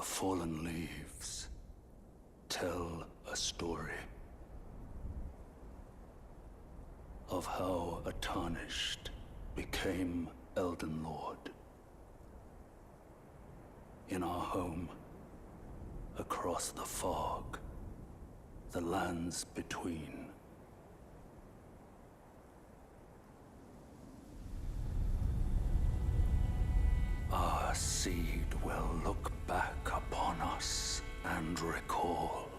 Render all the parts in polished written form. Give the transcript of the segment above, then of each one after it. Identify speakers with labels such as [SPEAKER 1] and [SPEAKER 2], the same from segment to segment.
[SPEAKER 1] The fallen leaves tell a story of how a tarnished became Elden Lord. In our home, across the fog, the lands between. Our seed will look back upon us and recall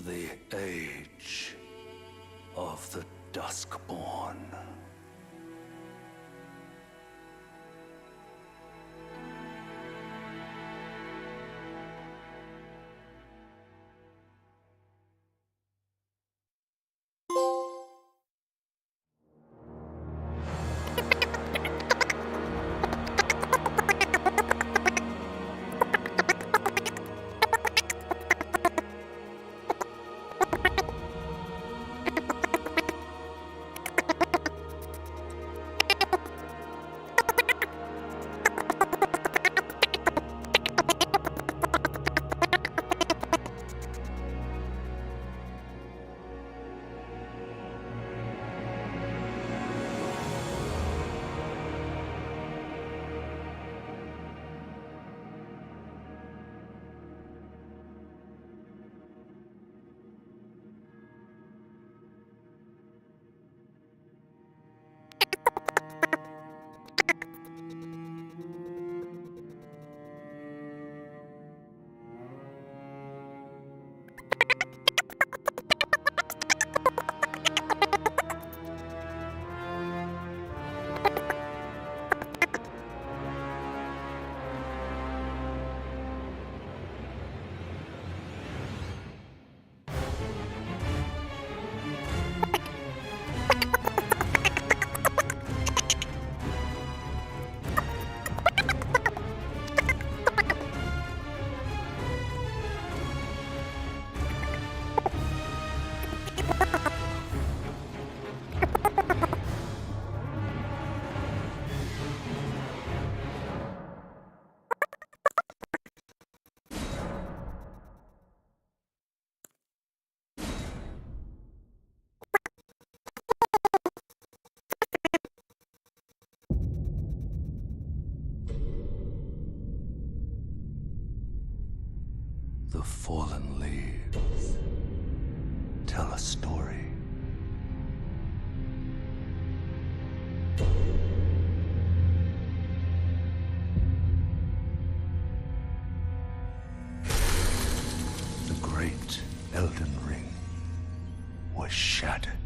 [SPEAKER 1] the age of the Duskborn. The fallen leaves tell a story. The great Elden Ring was shattered.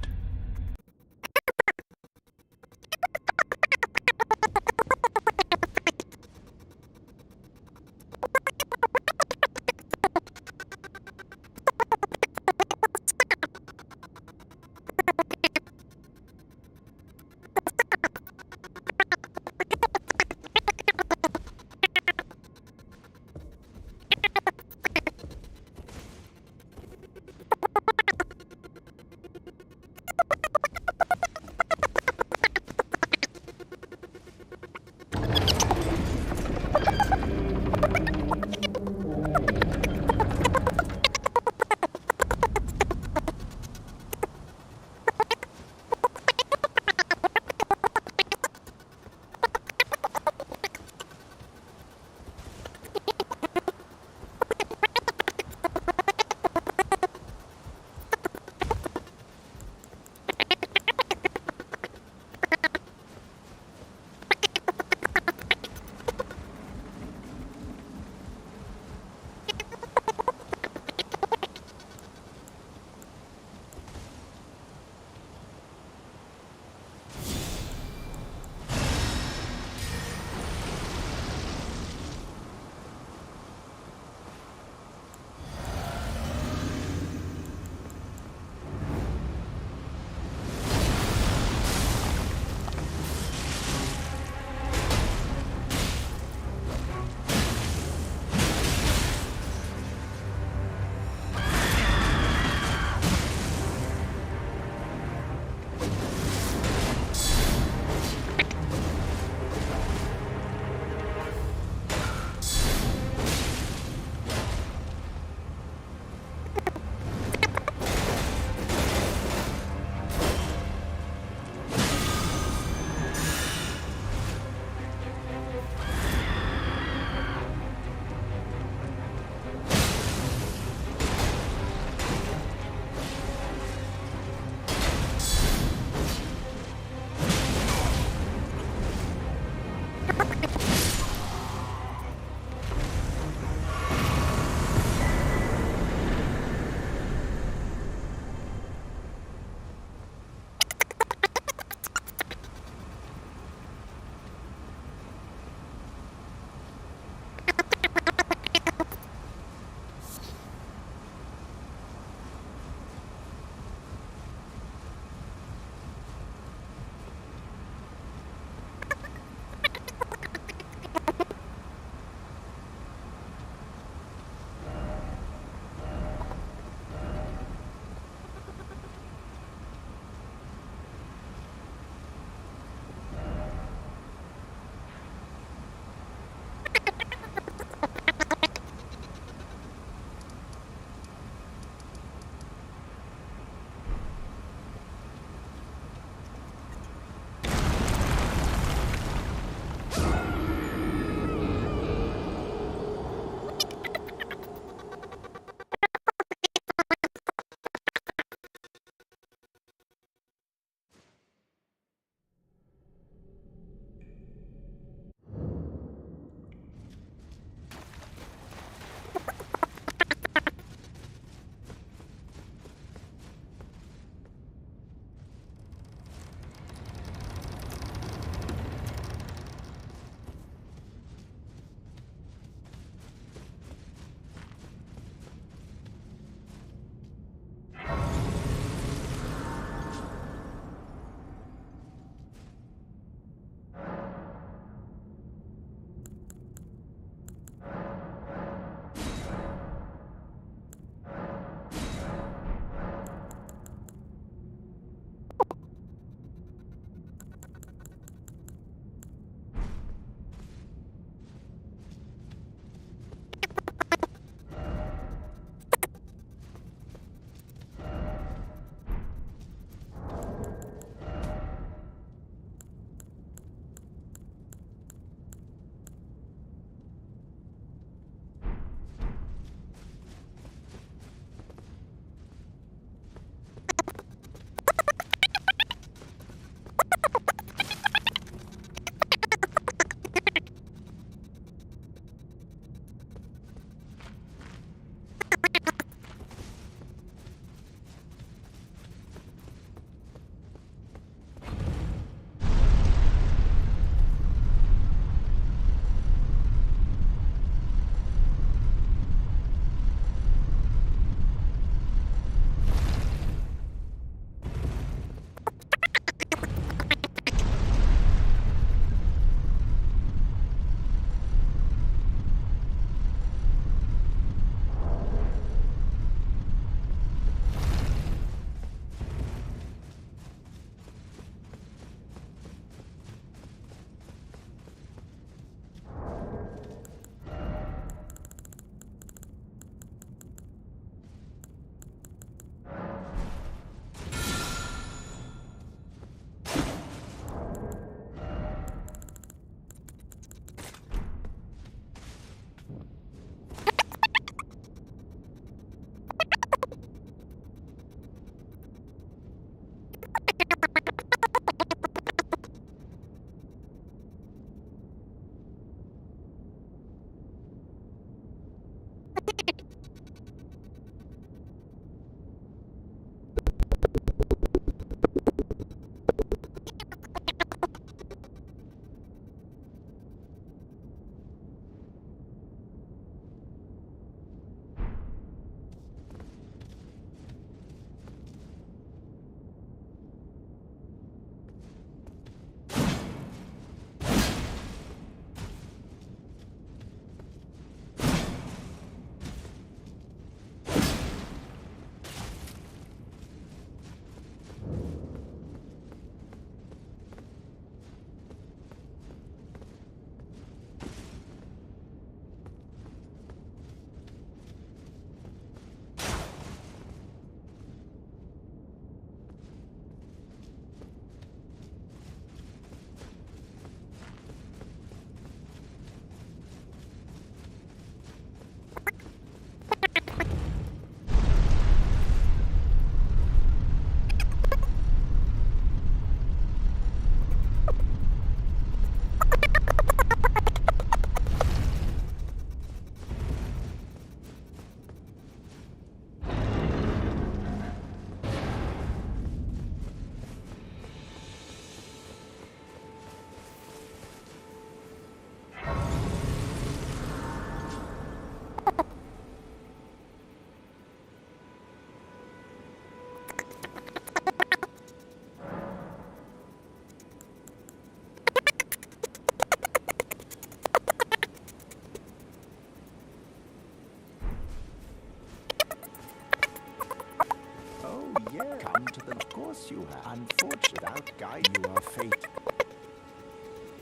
[SPEAKER 2] Unfortunately, without guide, you are fate.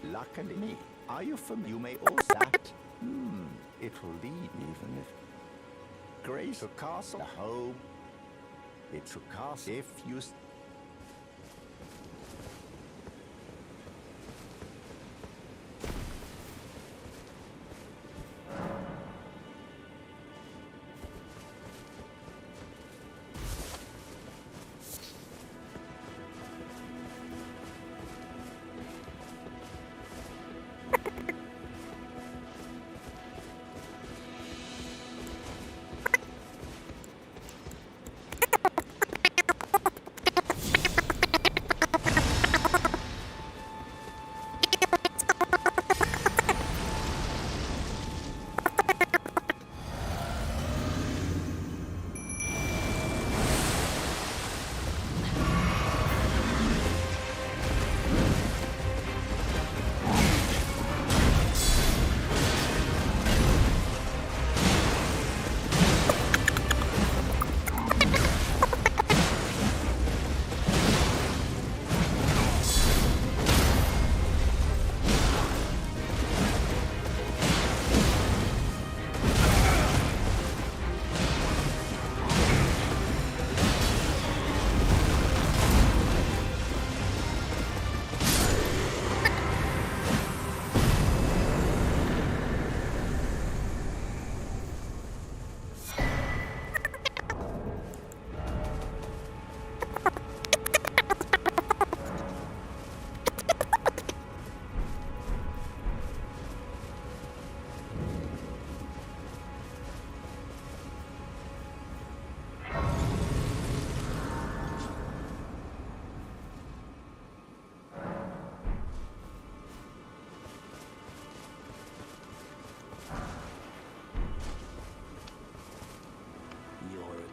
[SPEAKER 2] Luckily me. Are you familiar? You may also that. It will lead even if Grace a castle home. It's a castle if you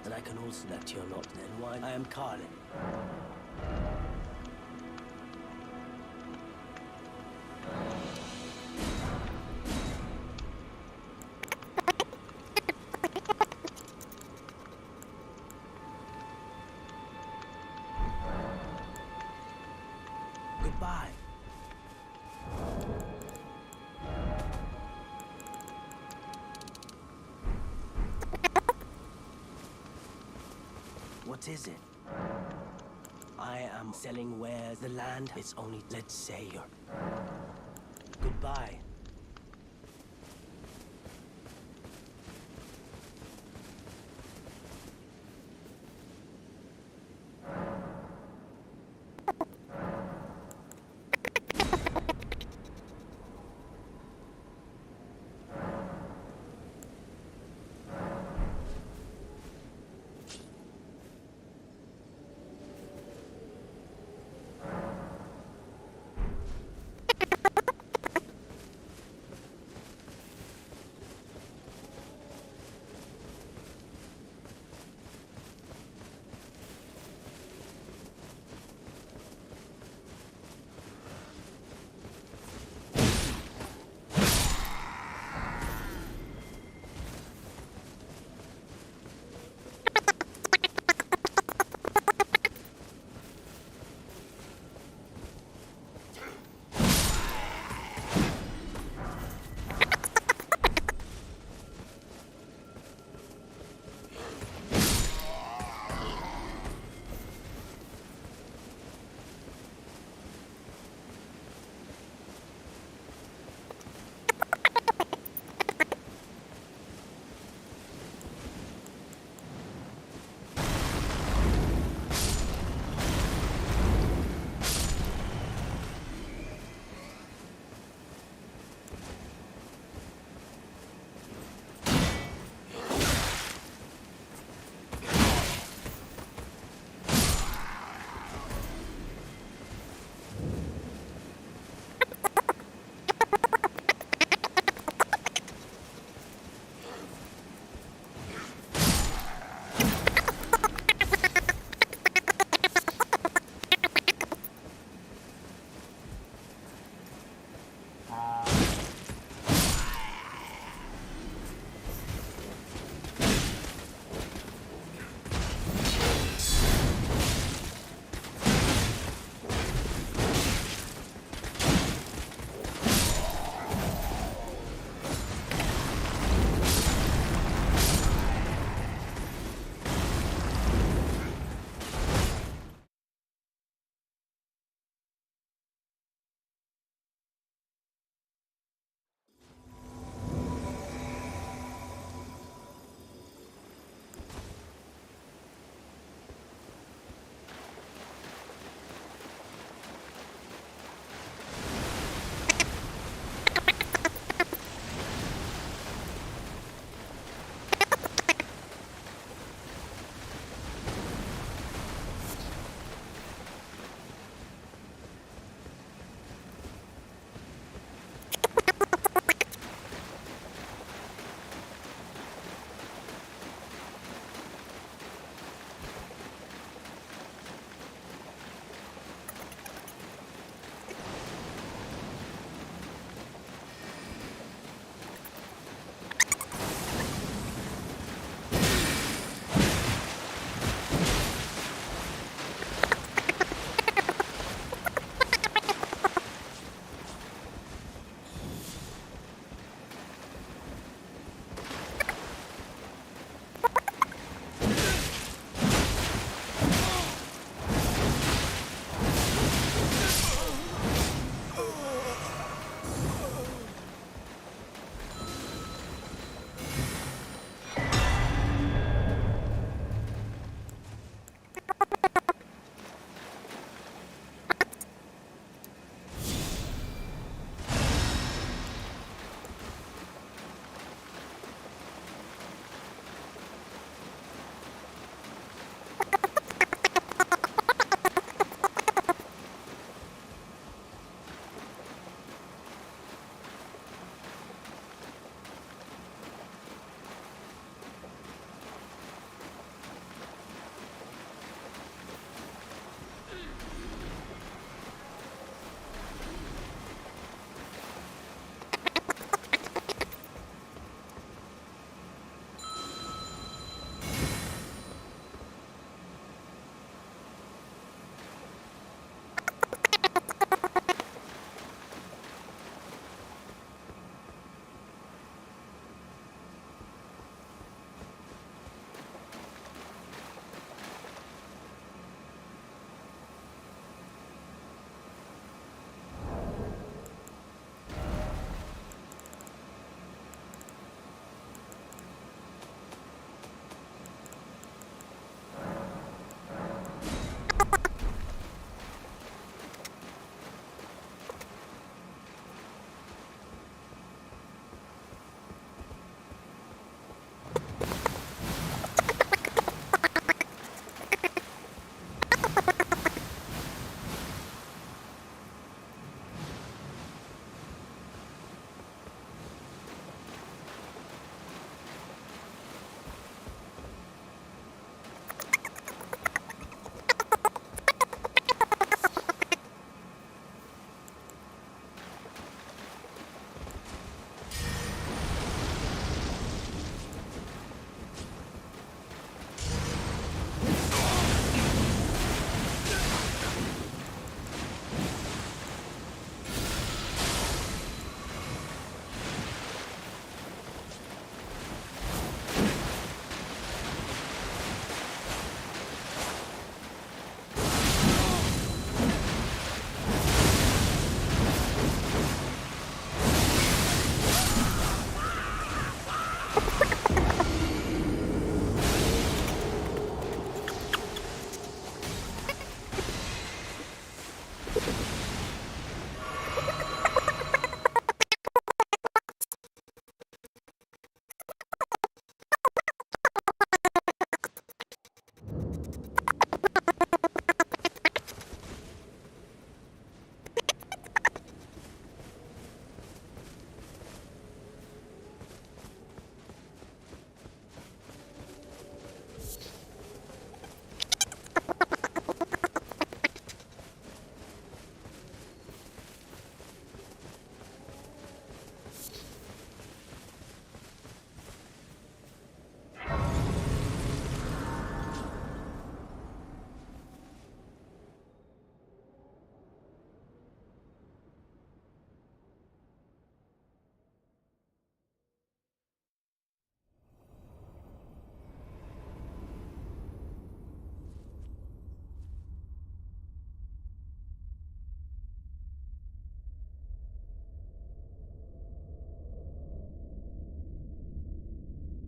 [SPEAKER 3] and I can also let you not then why I am Carlin. Goodbye. What is it? I am selling wares. The land is only, let's say, your... Goodbye.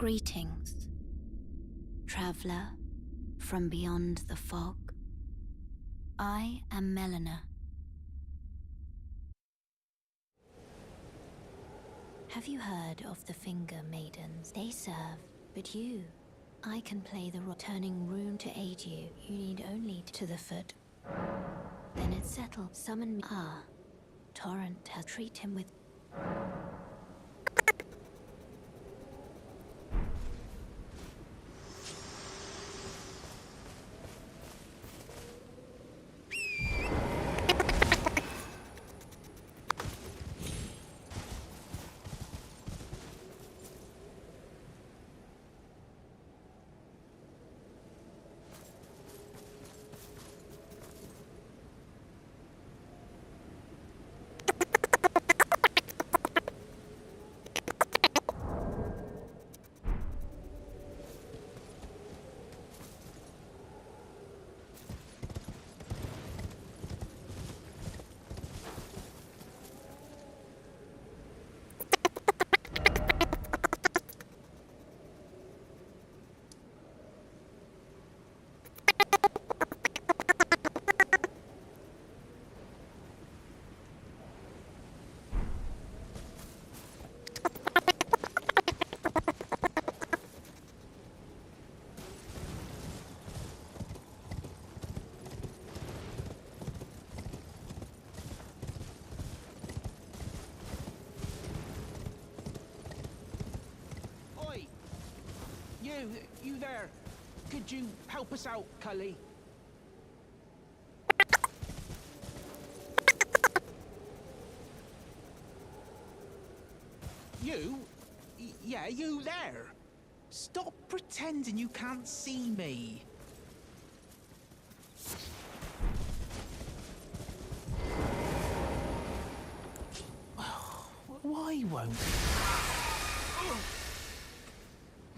[SPEAKER 4] Greetings, traveler from beyond the fog. I am Melina. Have you heard of the Finger Maidens? They serve, but you. I can play the turning rune to aid you. You need only to the foot. Then it's settled. Summon me. Ah, Torrent has treat him with.
[SPEAKER 5] You there. Could you help us out, Cully? You? Yeah, you there. Stop pretending you can't see me. Why won't...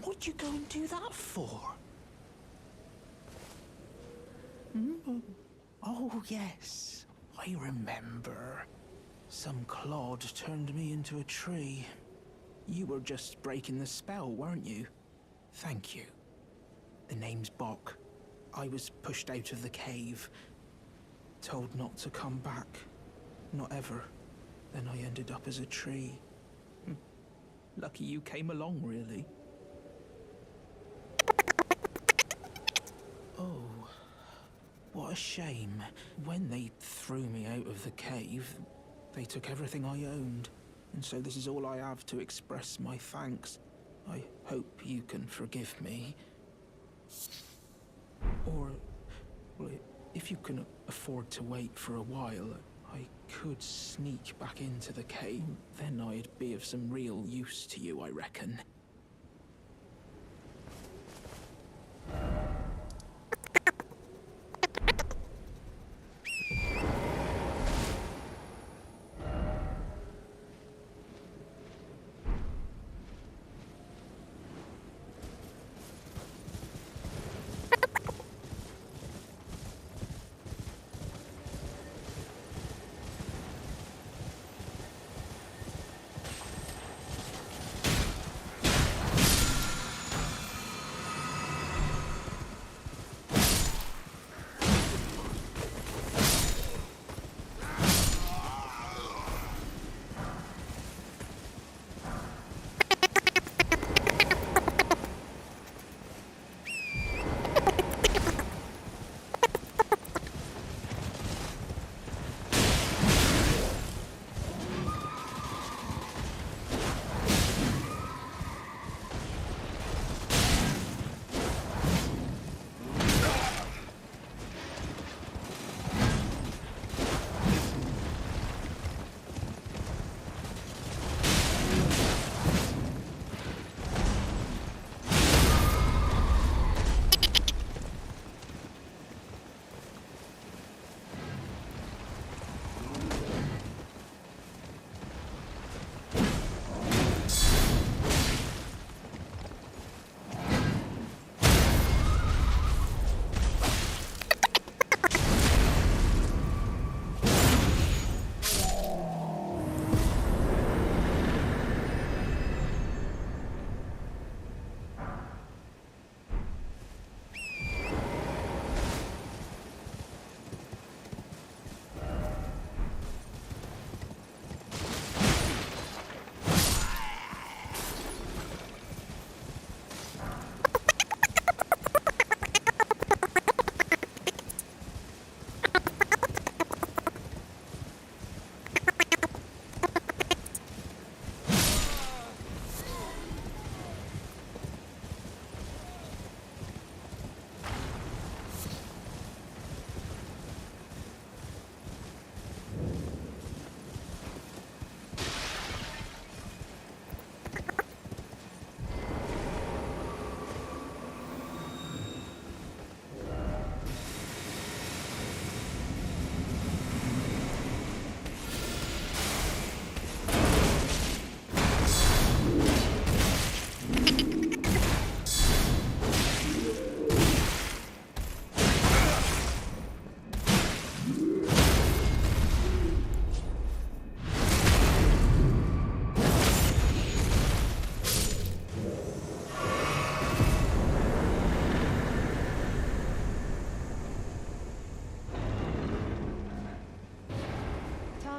[SPEAKER 5] What'd you go and do that for? Oh, yes. I remember. Some clod turned me into a tree. You were just breaking the spell, weren't you? Thank you. The name's Bok. I was pushed out of the cave. Told not to come back. Not ever. Then I ended up as a tree. Lucky you came along, really. Oh, what a shame. When they threw me out of the cave, they took everything I owned. And so this is all I have to express my thanks. I hope you can forgive me. Or, well, if you can afford to wait for a while, I could sneak back into the cave. Then I'd be of some real use to you, I reckon.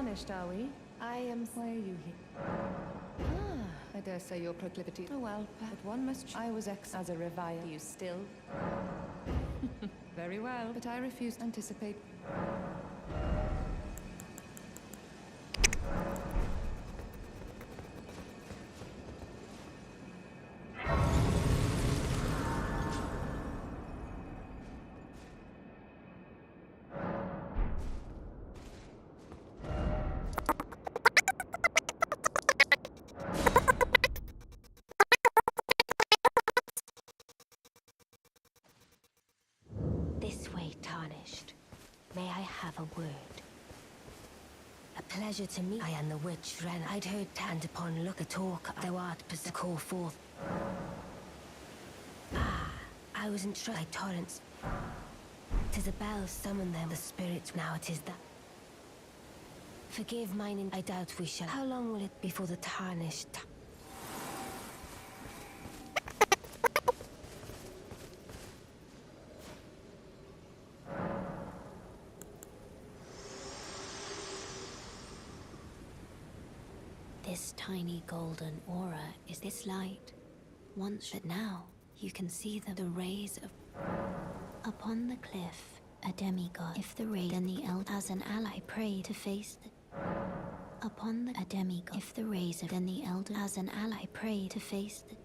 [SPEAKER 6] tarnished, are we? I am... Why are you here? Ah, I dare say your proclivity. Oh well, but one must... I was as a reviler. You still? Very well, but I refuse to anticipate.
[SPEAKER 4] This way, tarnished. May I have a word? A pleasure to meet. I am the witch Ren. I'd heard and upon look a talk, thou art to call forth. Ah, I was entrusted by torrents. 'Tis a bell summon them, the spirits. Now it is that. Forgive mine, I doubt we shall. How long will it be for the tarnished? This tiny golden aura is this light. Once, but now you can see the rays of... Upon the cliff, a demigod. If the ray, then the Elden as an ally pray to face the... Upon a demigod. If the rays of, then the Elden as an ally pray to face the...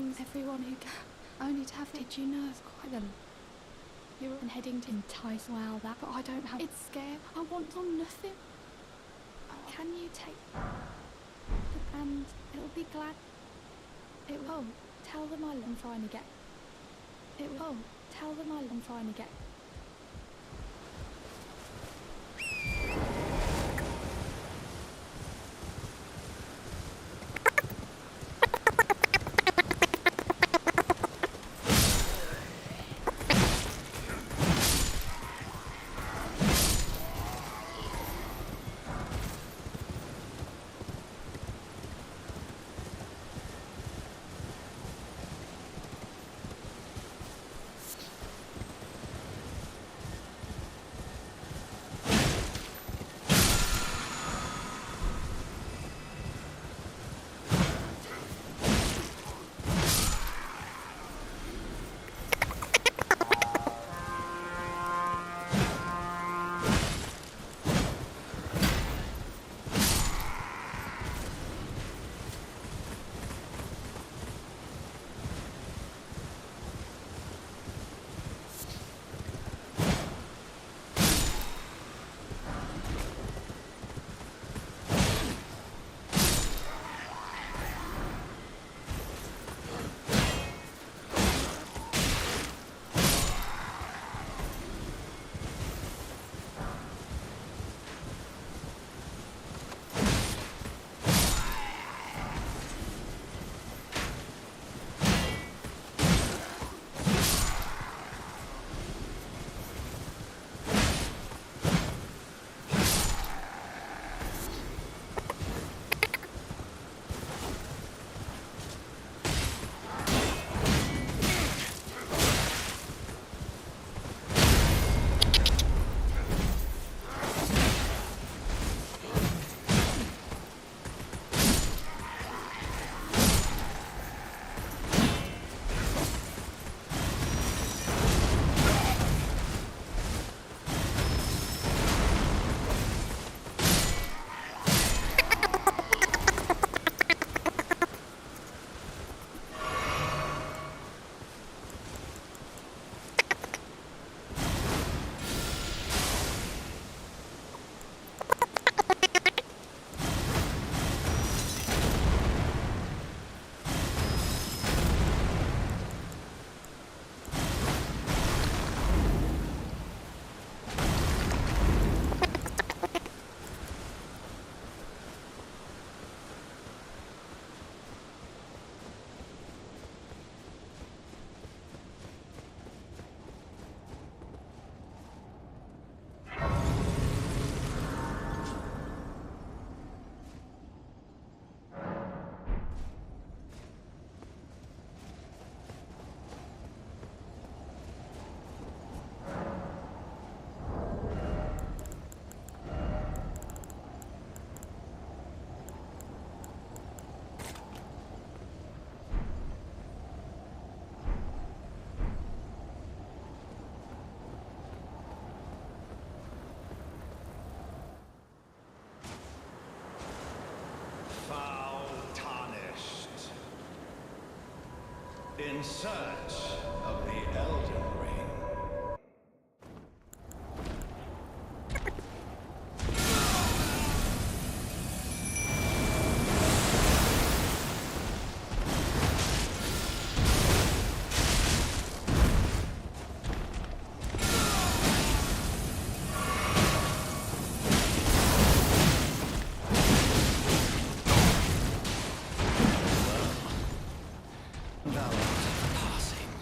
[SPEAKER 7] warns everyone who can, only to have it. Did you know? It's quite them. You're heading to entice. Well, that, but I don't have. It's scary. I want on nothing. Can you take? And it'll be glad. It will. Tell them I'm trying to get. It will. Tell them I'm trying to get.
[SPEAKER 8] In search of the Elden Ring.
[SPEAKER 3] Thou art a passing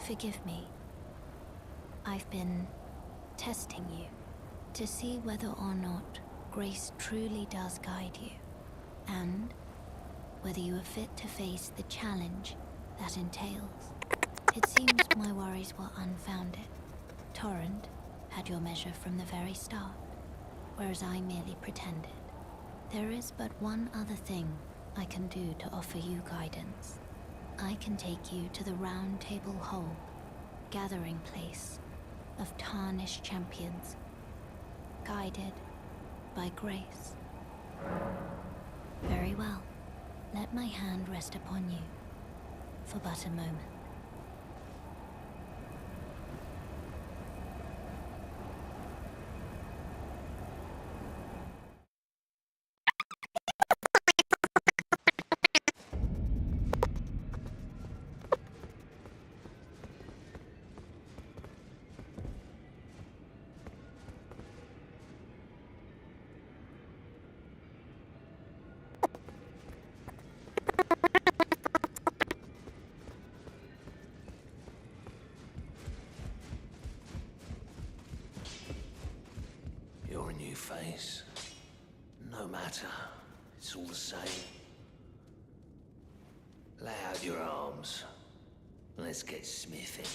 [SPEAKER 4] Forgive me. I've been testing you to see whether or not grace truly does guide you, and whether you are fit to face the challenge that entails. It seems my worries were unfounded. Torrent had your measure from the very start, whereas I merely pretended. There is but one other thing I can do to offer you guidance. I can take you to the Round Table Hall, gathering place of tarnished champions, guided by grace. Very well. Let my hand rest upon you for but a moment.
[SPEAKER 1] You're a new face. No matter. It's all the same. Lay out your arms. Let's get smithing.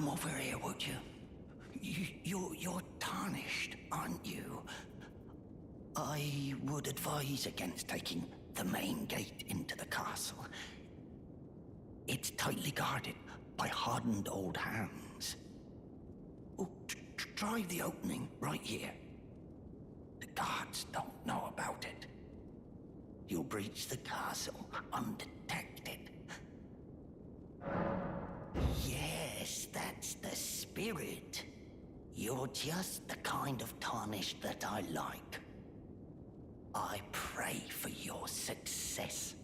[SPEAKER 2] come over here, would you? You're tarnished, aren't you? I would advise against taking the main gate into the castle. It's tightly guarded by hardened old hands. Oh, try the opening right here. The guards don't know about it. You'll breach the castle undetected. Yes, that's the spirit. You're just the kind of tarnished that I like. I pray for your success.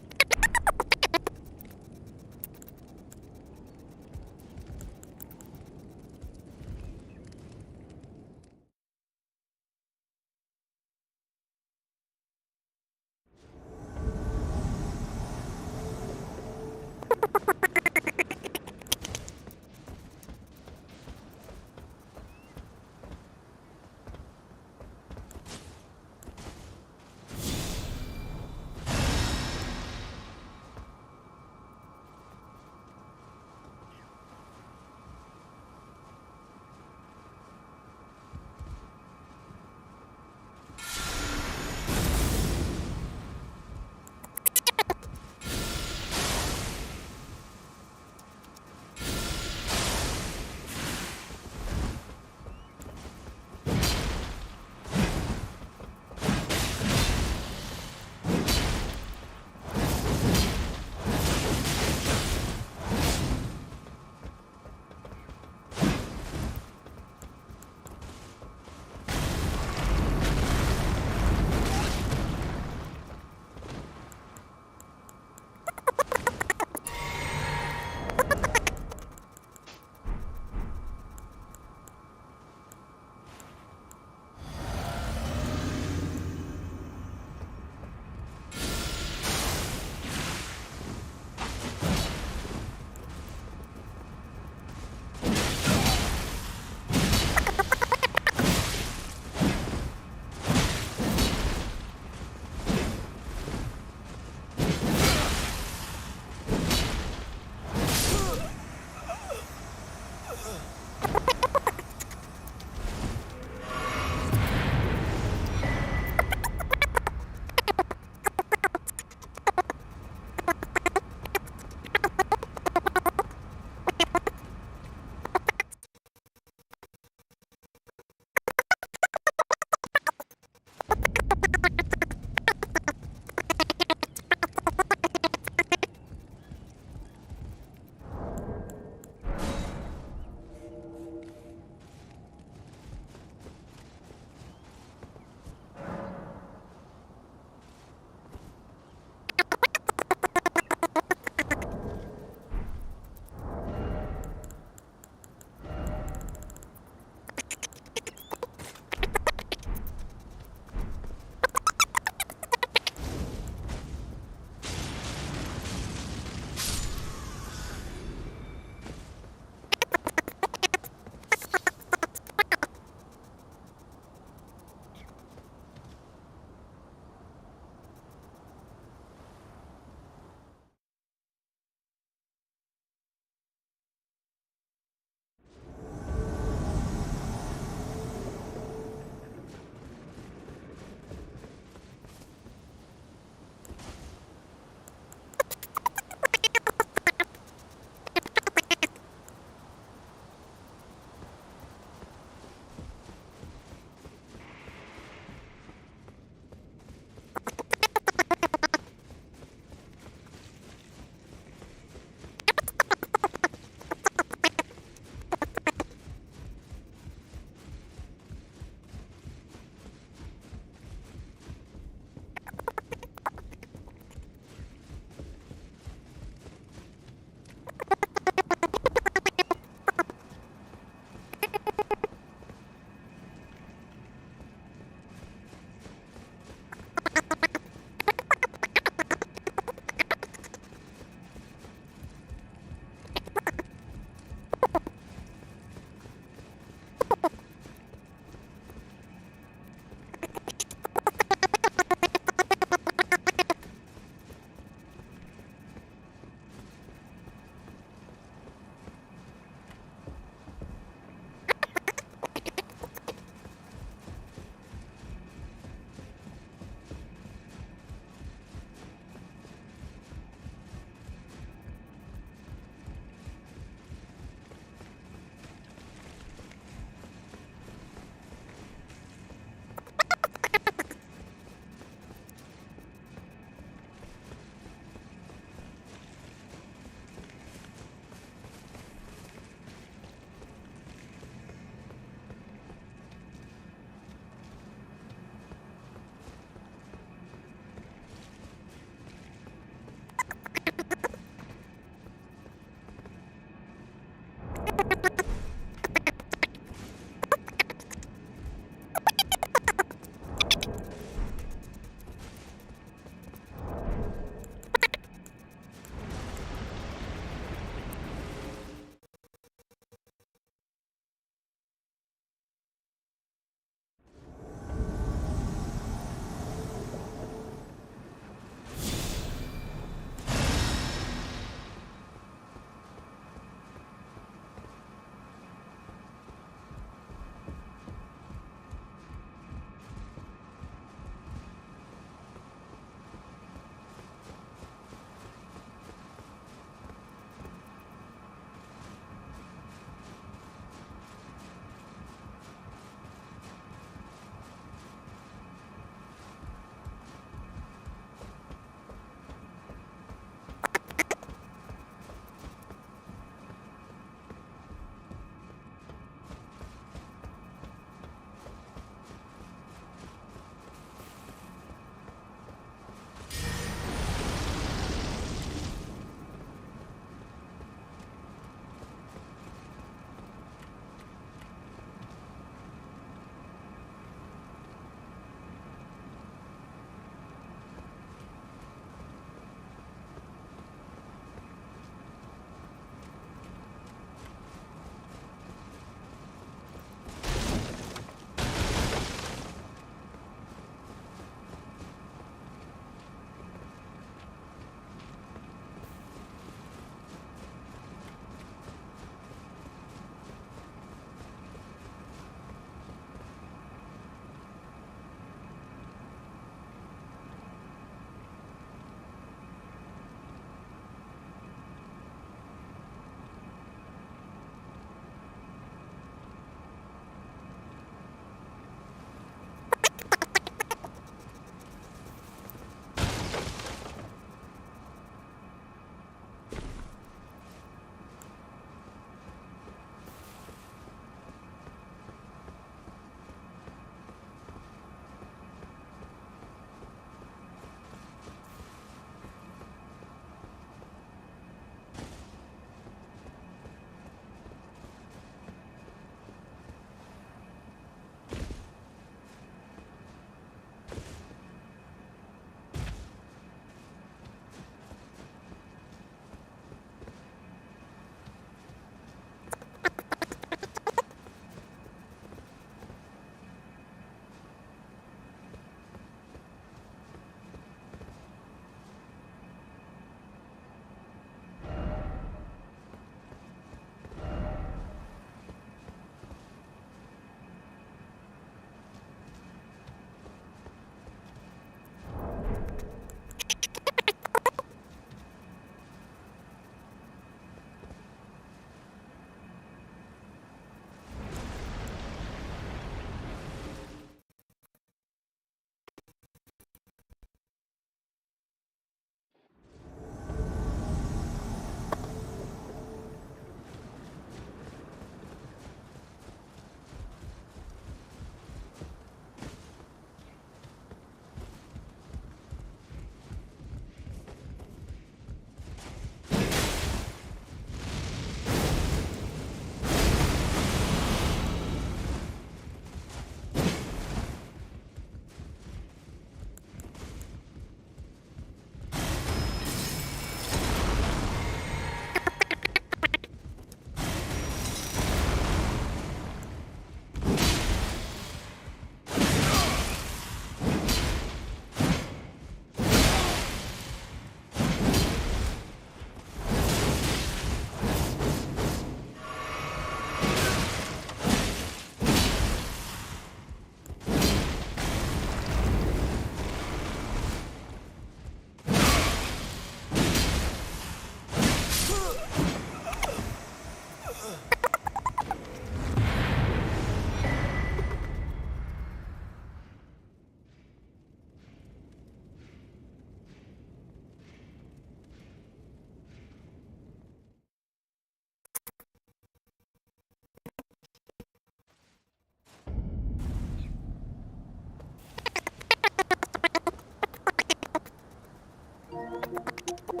[SPEAKER 9] Yeah.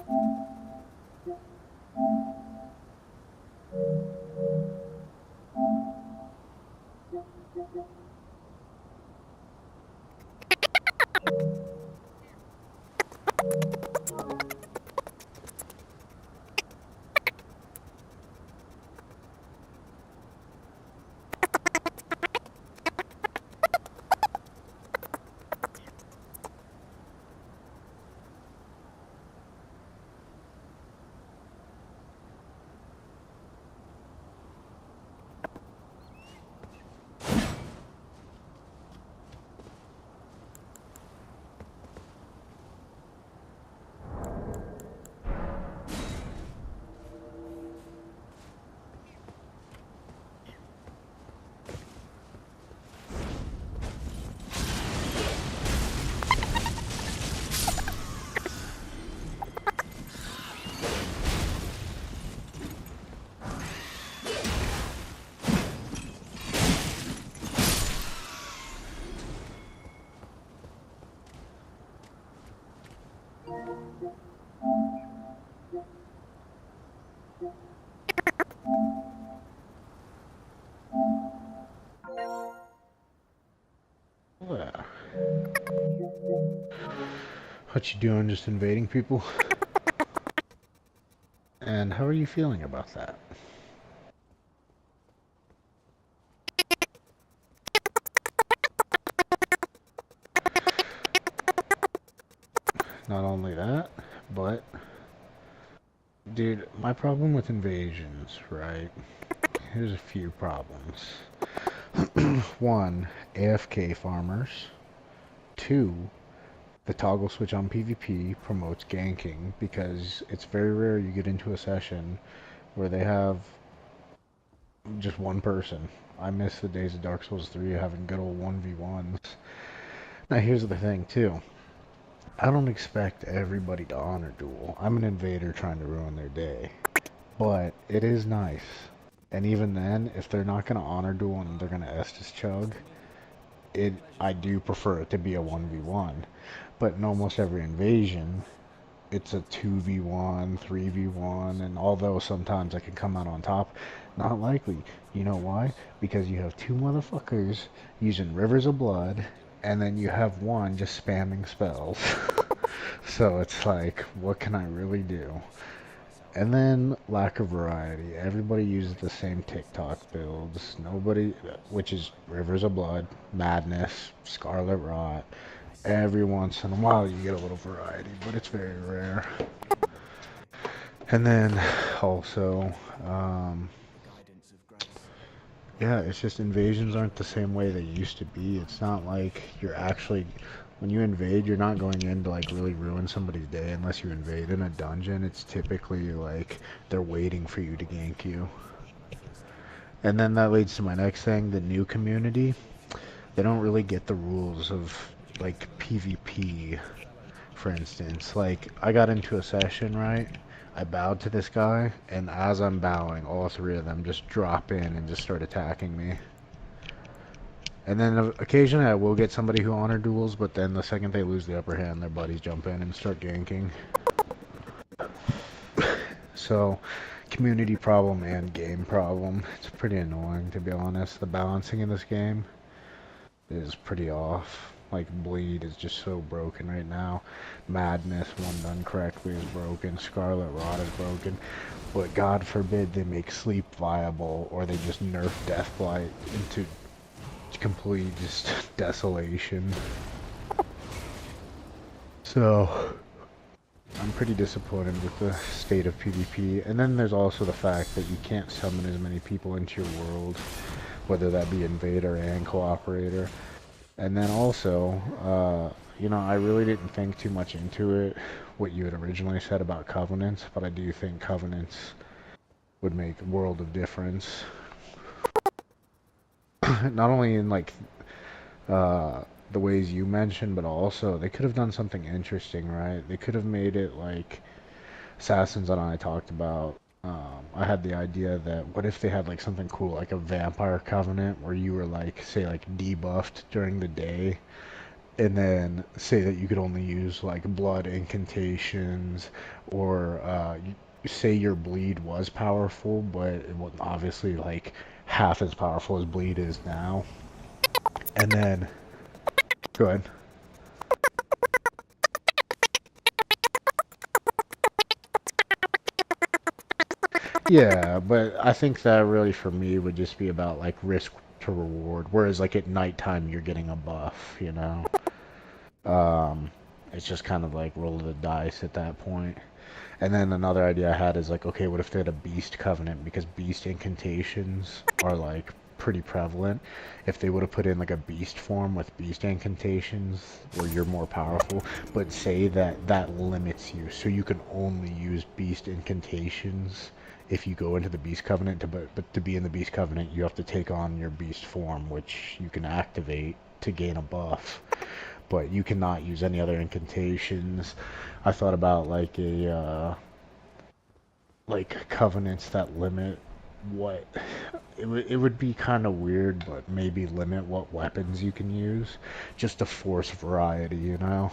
[SPEAKER 9] What you doing, just invading people? And how are you feeling about that? Not only that, but dude, my problem with invasions, right? Here's a few problems. One, AFK farmers. Two, the toggle switch on PvP promotes ganking because it's very rare you get into a session where they have just one person. I miss the days of Dark Souls 3 having good old 1v1s. Now here's the thing too. I don't expect everybody to honor duel. I'm an invader trying to ruin their day. But it is nice. And even then, if they're not going to honor duel and they're going to Estus chug, I do prefer it to be a 1v1. But in almost every invasion, it's a 2v1, 3v1, and although sometimes I can come out on top, not likely. You know why? Because you have two motherfuckers using Rivers of Blood, and then you have one just spamming spells. So it's like, what can I really do? And then lack of variety. Everybody uses the same TikTok builds. Nobody, which is Rivers of Blood, Madness, Scarlet Rot. Every once in a while you get a little variety, but it's very rare. And then also, yeah, it's just invasions aren't the same way they used to be. It's not like you're actually, when you invade, you're not going in to like really ruin somebody's day unless you invade in a dungeon. It's typically like they're waiting for you to gank you. And then that leads to my next thing, the new community. They don't really get the rules of like PvP, for instance. Like, I got into a session, right? I bowed to this guy, and as I'm bowing, all three of them just drop in and just start attacking me. And then occasionally I will get somebody who honor duels, but then the second they lose the upper hand, their buddies jump in and start ganking. So, community problem and game problem. It's pretty annoying, to be honest. The balancing in this game is pretty off. Like, Bleed is just so broken right now. Madness, when done correctly, is broken. Scarlet Rot is broken. But God forbid they make Sleep viable, or they just nerf Deathblight into complete just desolation. So, I'm pretty disappointed with the state of PvP. And then there's also the fact that you can't summon as many people into your world, whether that be Invader and Cooperator. And then also, you know, I really didn't think too much into it, what you had originally said about Covenants, but I do think Covenants would make a world of difference. Not only in, like, the ways you mentioned, but also they could have done something interesting, right? They could have made it like Assassins and I talked about. I had the idea that what if they had like something cool, like a Vampire Covenant, where you were like, say, like debuffed during the day, and then say that you could only use like blood incantations, or say your bleed was powerful, but it wasn't obviously like half as powerful as bleed is now. And then, go ahead. Yeah, but I think that really for me would just be about like risk to reward, whereas like at nighttime you're getting a buff, you know? Um, it's just kind of like roll of the dice at that point. And then another idea I had is like, okay, what if they had a beast covenant? Because beast incantations are like pretty prevalent. If they would have put in like a beast form with beast incantations where you're more powerful, but say that that limits you, so you can only use beast incantations if you go into the beast covenant. But to be in the beast covenant, you have to take on your beast form, which you can activate to gain a buff, but you cannot use any other incantations. I thought about like a like covenants that limit what it would be kind of weird, but maybe limit what weapons you can use, just to force variety, you know?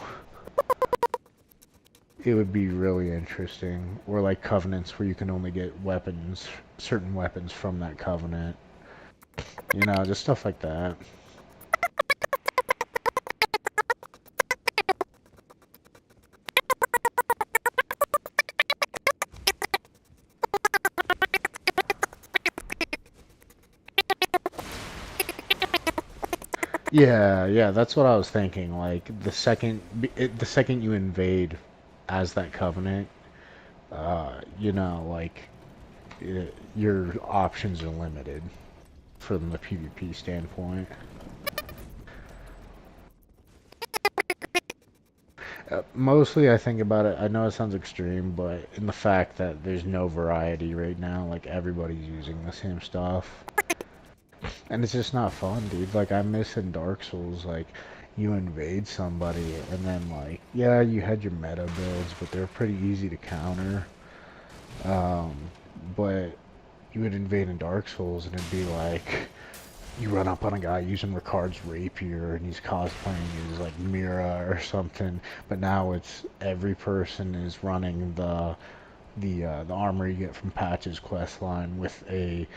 [SPEAKER 9] It would be really interesting. Or like covenants where you can only get weapons, certain weapons from that covenant. You know, just stuff like that. Yeah, yeah, that's what I was thinking. Like the second you invade as that covenant, you know, like your options are limited from the PvP standpoint. Mostly I think about it, I know it sounds extreme, but in the fact that there's no variety right now, like everybody's using the same stuff. And it's just not fun, dude. Like, I miss in Dark Souls, like, you invade somebody, and then, like, yeah, you had your meta builds, but they're pretty easy to counter. Um, but you would invade in Dark Souls, and it'd be like, you run up on a guy using Ricard's rapier, and he's cosplaying as, like, Mira or something, but now it's every person is running the armor you get from Patch's questline with a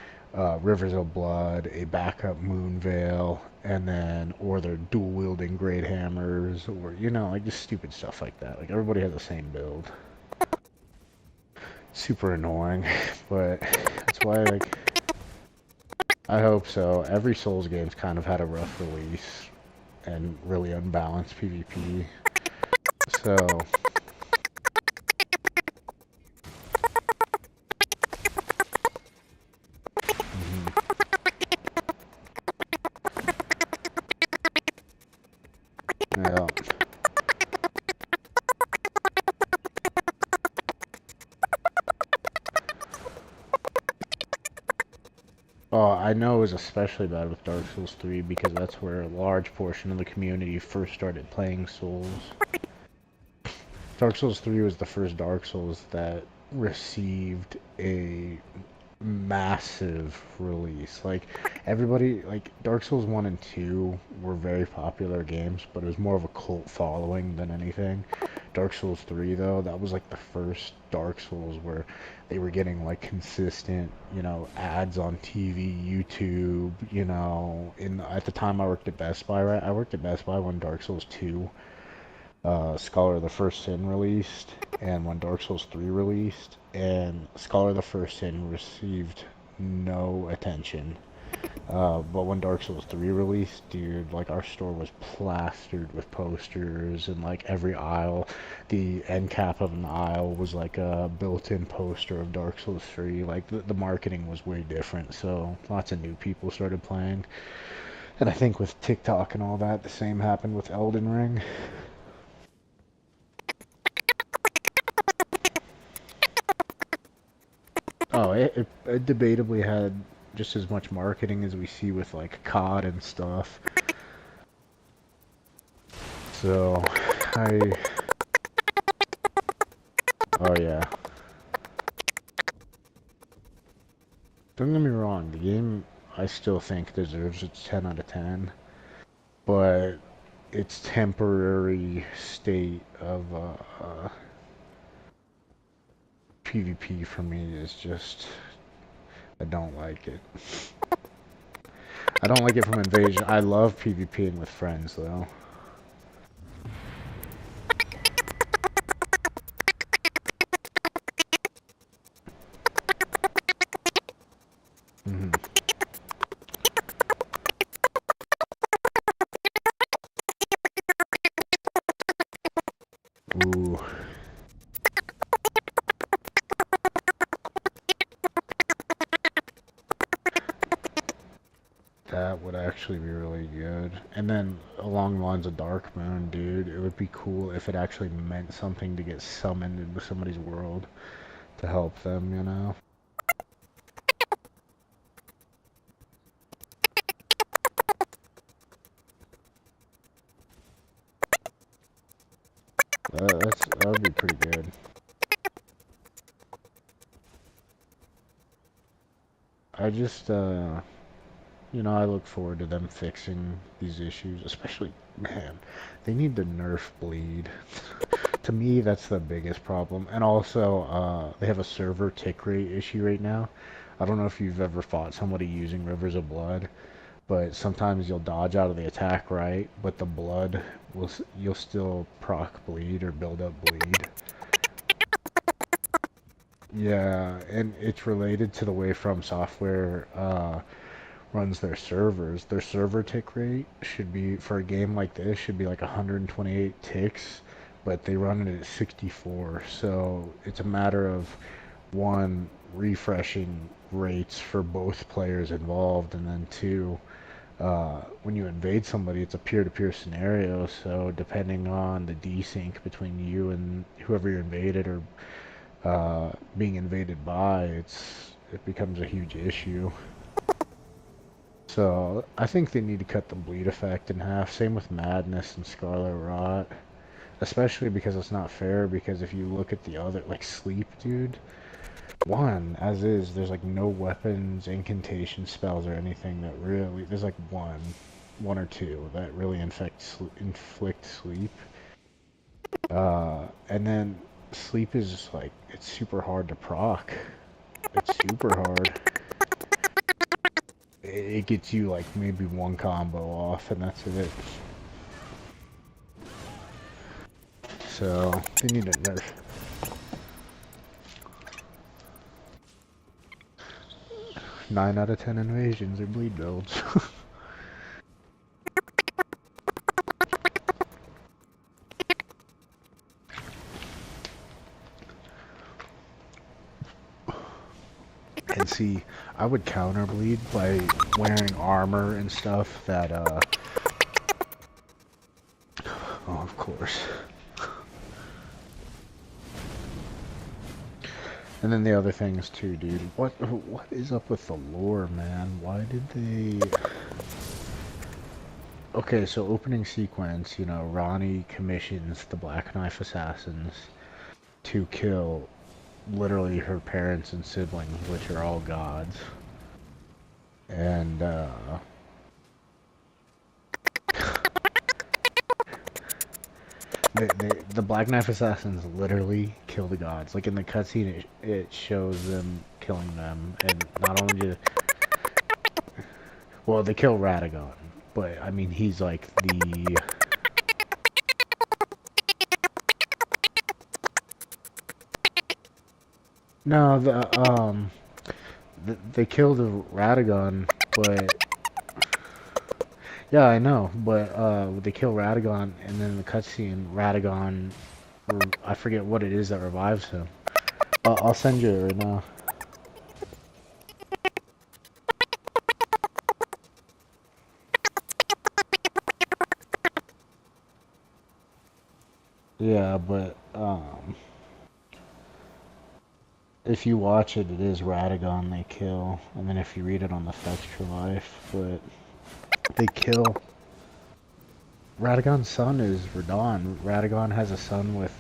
[SPEAKER 9] Rivers of Blood, a backup Moonveil, and then, or they're dual wielding great hammers, or, you know, like just stupid stuff like that. Like everybody has the same build. Super annoying, but that's why, like, I hope so. Every Souls game's kind of had a rough release and really unbalanced PvP. So, yeah. Oh, I know it was especially bad with Dark Souls 3 because that's where a large portion of the community first started playing Souls. Dark Souls 3 was the first Dark Souls that received a massive release. Like, everybody, like, Dark Souls 1 and 2 were very popular games, but it was more of a cult following than anything. Dark Souls 3, though, that was like the first Dark Souls where they were getting like consistent, you know, ads on TV, YouTube, you know. At the time I worked at Best Buy, right? I worked at Best Buy when Dark Souls 2, Scholar of the First Sin released, and when Dark Souls 3 released, and Scholar of the First Sin received no attention. But when Dark Souls 3 released, dude, like our store was plastered with posters, and like every aisle, the end cap of an aisle was like a built-in poster of Dark Souls 3. Like the marketing was way different, so lots of new people started playing. And I think with TikTok and all that, the same happened with Elden Ring. Oh, it debatably had just as much marketing as we see with like COD and stuff. So, oh yeah. Don't get me wrong, the game I still think deserves its 10 out of 10, but its temporary state of PvP for me is just, I don't like it. I don't like it from Invasion. I love PvPing with friends though. Ooh. That would actually be really good. And then along the lines of Dark Moon, dude, it would be cool if it actually meant something to get summoned into somebody's world to help them, you know? That would be pretty good. I just, you know, I look forward to them fixing these issues, especially, man, they need to nerf bleed. To me, that's the biggest problem. And also, they have a server tick rate issue right now. I don't know if you've ever fought somebody using Rivers of Blood, but sometimes you'll dodge out of the attack right, but the blood will, you'll still proc bleed or build up bleed. Yeah, and it's related to the way From Software runs their servers. Their server tick rate should be, for a game like this, should be like 128 ticks, but they run it at 64. So it's a matter of, one, refreshing rates for both players involved, and then two, when you invade somebody, it's a peer-to-peer scenario, so depending on the desync between you and whoever you invaded or being invaded by, it becomes a huge issue. So I think they need to cut the bleed effect in half. Same with Madness and Scarlet Rot, especially because it's not fair. Because if you look at the other, like Sleep, dude, one as is, there's like no weapons, incantation spells, or anything that really. There's like one or two that really inflict sleep. And then Sleep is just like, it's super hard to proc. It's super hard. It gets you like maybe one combo off, and that's it. So they need to nerf. Nine out of 10 invasions are bleed builds. And see, I would counter bleed by wearing armor and stuff that, oh, of course. And then the other things too, dude. What is up with the lore, man? Why did they... Okay, so opening sequence, you know, Ronnie commissions the Black Knife Assassins to kill literally her parents and siblings, which are all gods. And, the Black Knife Assassins literally kill the gods. Like in the cutscene, it shows them killing them, and not only do... Well, they kill Radagon, but, I mean, he's like the... No, they killed Radagon, but... Yeah, I know, but, they kill Radagon, and then in the cutscene, Radagon, I forget what it is that revives him. I'll send you it right now. Yeah, but, if you watch it, it is Radagon they kill, and then if you read it on the Extra Life, but they kill... Radagon's son is Radon. Radagon has a son with,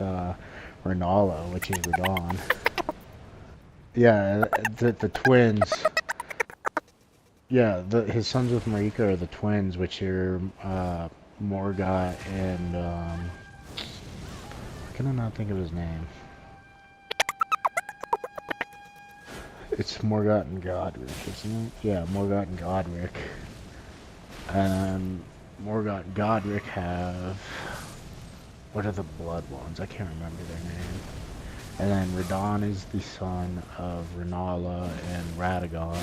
[SPEAKER 9] Renala, which is Radon. Yeah, the twins... Yeah, his sons with Marika are the twins, which are, Morgott and can I not think of his name? It's Morgott and Godric, isn't it? Yeah, Morgott and Godric. And Morgott and Godric have... What are the blood ones? I can't remember their name. And then Radon is the son of Renala and Radagon.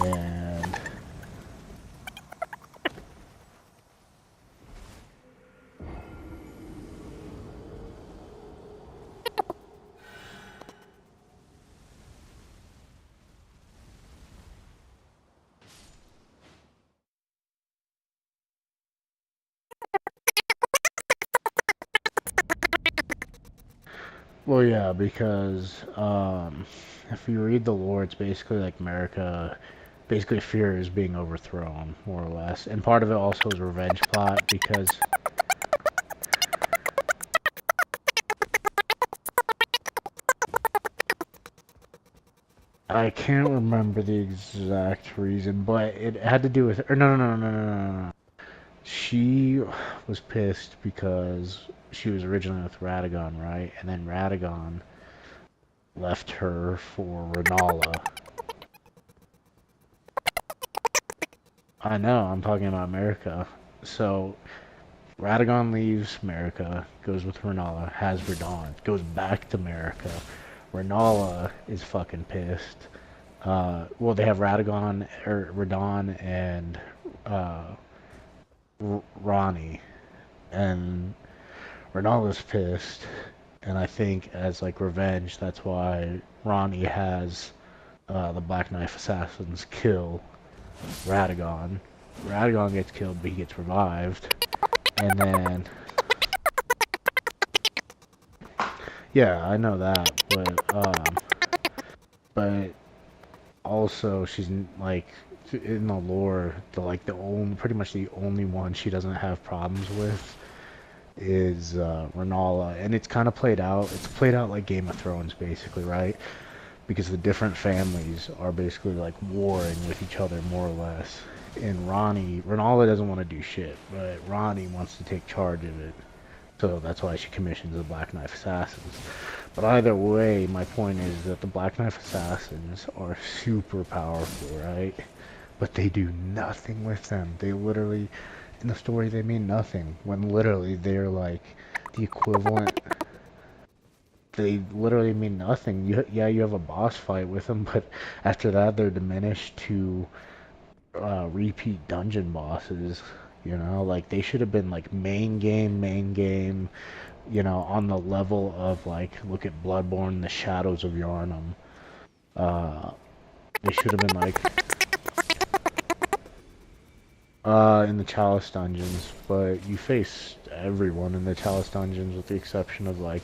[SPEAKER 9] And... Well, yeah, because if you read the lore, it's basically like America, basically fear is being overthrown, more or less. And part of it also is revenge plot, because I can't remember the exact reason, but it had to do with, or no. She was pissed because she was originally with Radagon, right? And then Radagon left her for Renala. I know, I'm talking about America. So, Radagon leaves America, goes with Renala, has Radon, goes back to America. Renala is fucking pissed. Well, they have Radagon, or Radon, and Ronnie, and Renala's pissed. And I think as like revenge, that's why Ronnie has the Black Knife Assassins kill Radagon. Radagon gets killed, but he gets revived. And then... Yeah, I know that, but also she's like, in the lore, pretty much the only one she doesn't have problems with is Renala, and it's kind of played out. It's played out like Game of Thrones, basically, right? Because the different families are basically like warring with each other, more or less. And Renala doesn't want to do shit, but Ronnie wants to take charge of it. So that's why she commissions the Black Knife Assassins. But either way, my point is that the Black Knife Assassins are super powerful, right? But they do nothing with them. They literally, in the story, they mean nothing. When literally they're like the equivalent. They literally mean nothing. You have a boss fight with them, but after that they're diminished to repeat dungeon bosses. You know, like they should have been like main game, you know, on the level of like, look at Bloodborne, the Shadows of Yharnam. They should have been like in the Chalice dungeons, but you face everyone in the Chalice dungeons with the exception of like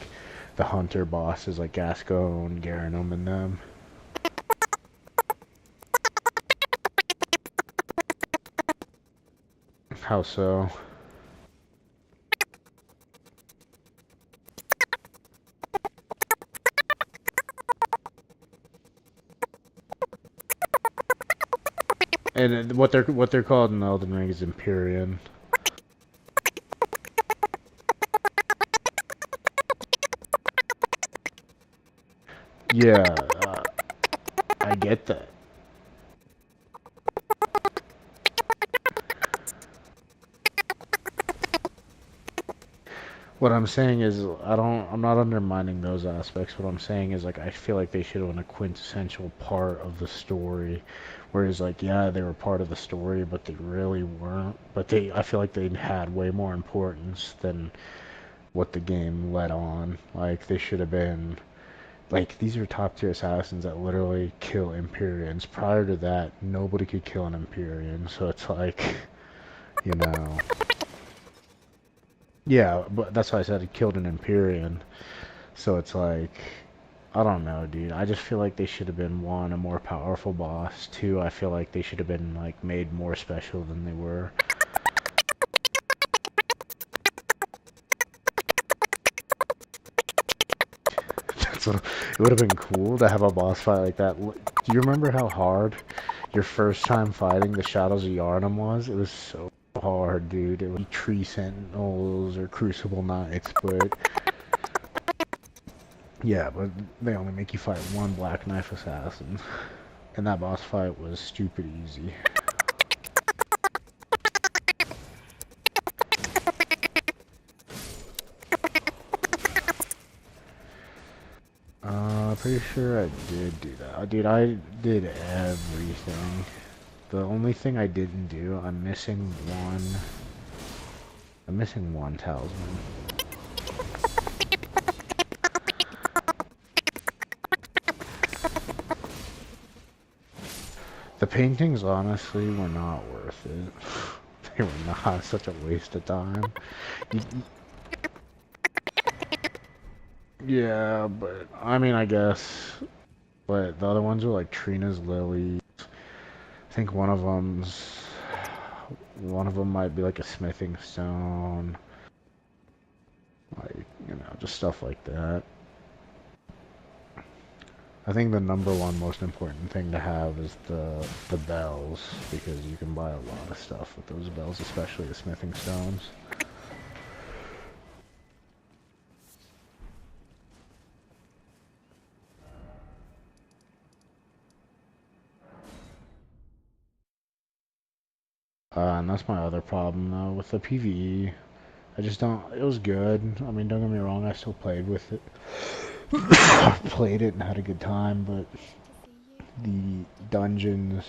[SPEAKER 9] the hunter bosses like Gascoigne, Garanum, and them. How so? And what they're called in Elden Ring is Empyrean. Yeah, I get that. What I'm saying is, I'm not undermining those aspects. What I'm saying is, like, I feel like they should have been a quintessential part of the story. Whereas, like, yeah, they were part of the story, but they really weren't. But I feel like they had way more importance than what the game let on. Like, they should have been, like, these are top tier assassins that literally kill Empyreans. Prior to that, nobody could kill an Empyrean, so it's like, you know. Yeah, but that's why I said it killed an Empyrean. So it's like, I don't know, dude. I just feel like they should have been, one, a more powerful boss. Two, I feel like they should have been, like, made more special than they were. It would have been cool to have a boss fight like that. Do you remember how hard your first time fighting the Shadows of Yharnam was? It was so hard, dude. It would be Tree Sentinels or Crucible Knights, but yeah, but they only make you fight one Black Knife Assassin. And that boss fight was stupid easy. Pretty sure I did do that. Dude, I did everything. The only thing I didn't do, I'm missing one talisman. The paintings honestly were not worth it. They were not. Such a waste of time. Yeah, but I mean, I guess. But the other ones are like Trina's lilies. I think one of them might be like a smithing stone. Like, you know, just stuff like that. I think the number one most important thing to have is the bells, because you can buy a lot of stuff with those bells, especially the smithing stones. And that's my other problem though with the PvE. I just don't. It was good. I mean, don't get me wrong. I still played with it. Played it and had a good time, but the dungeons,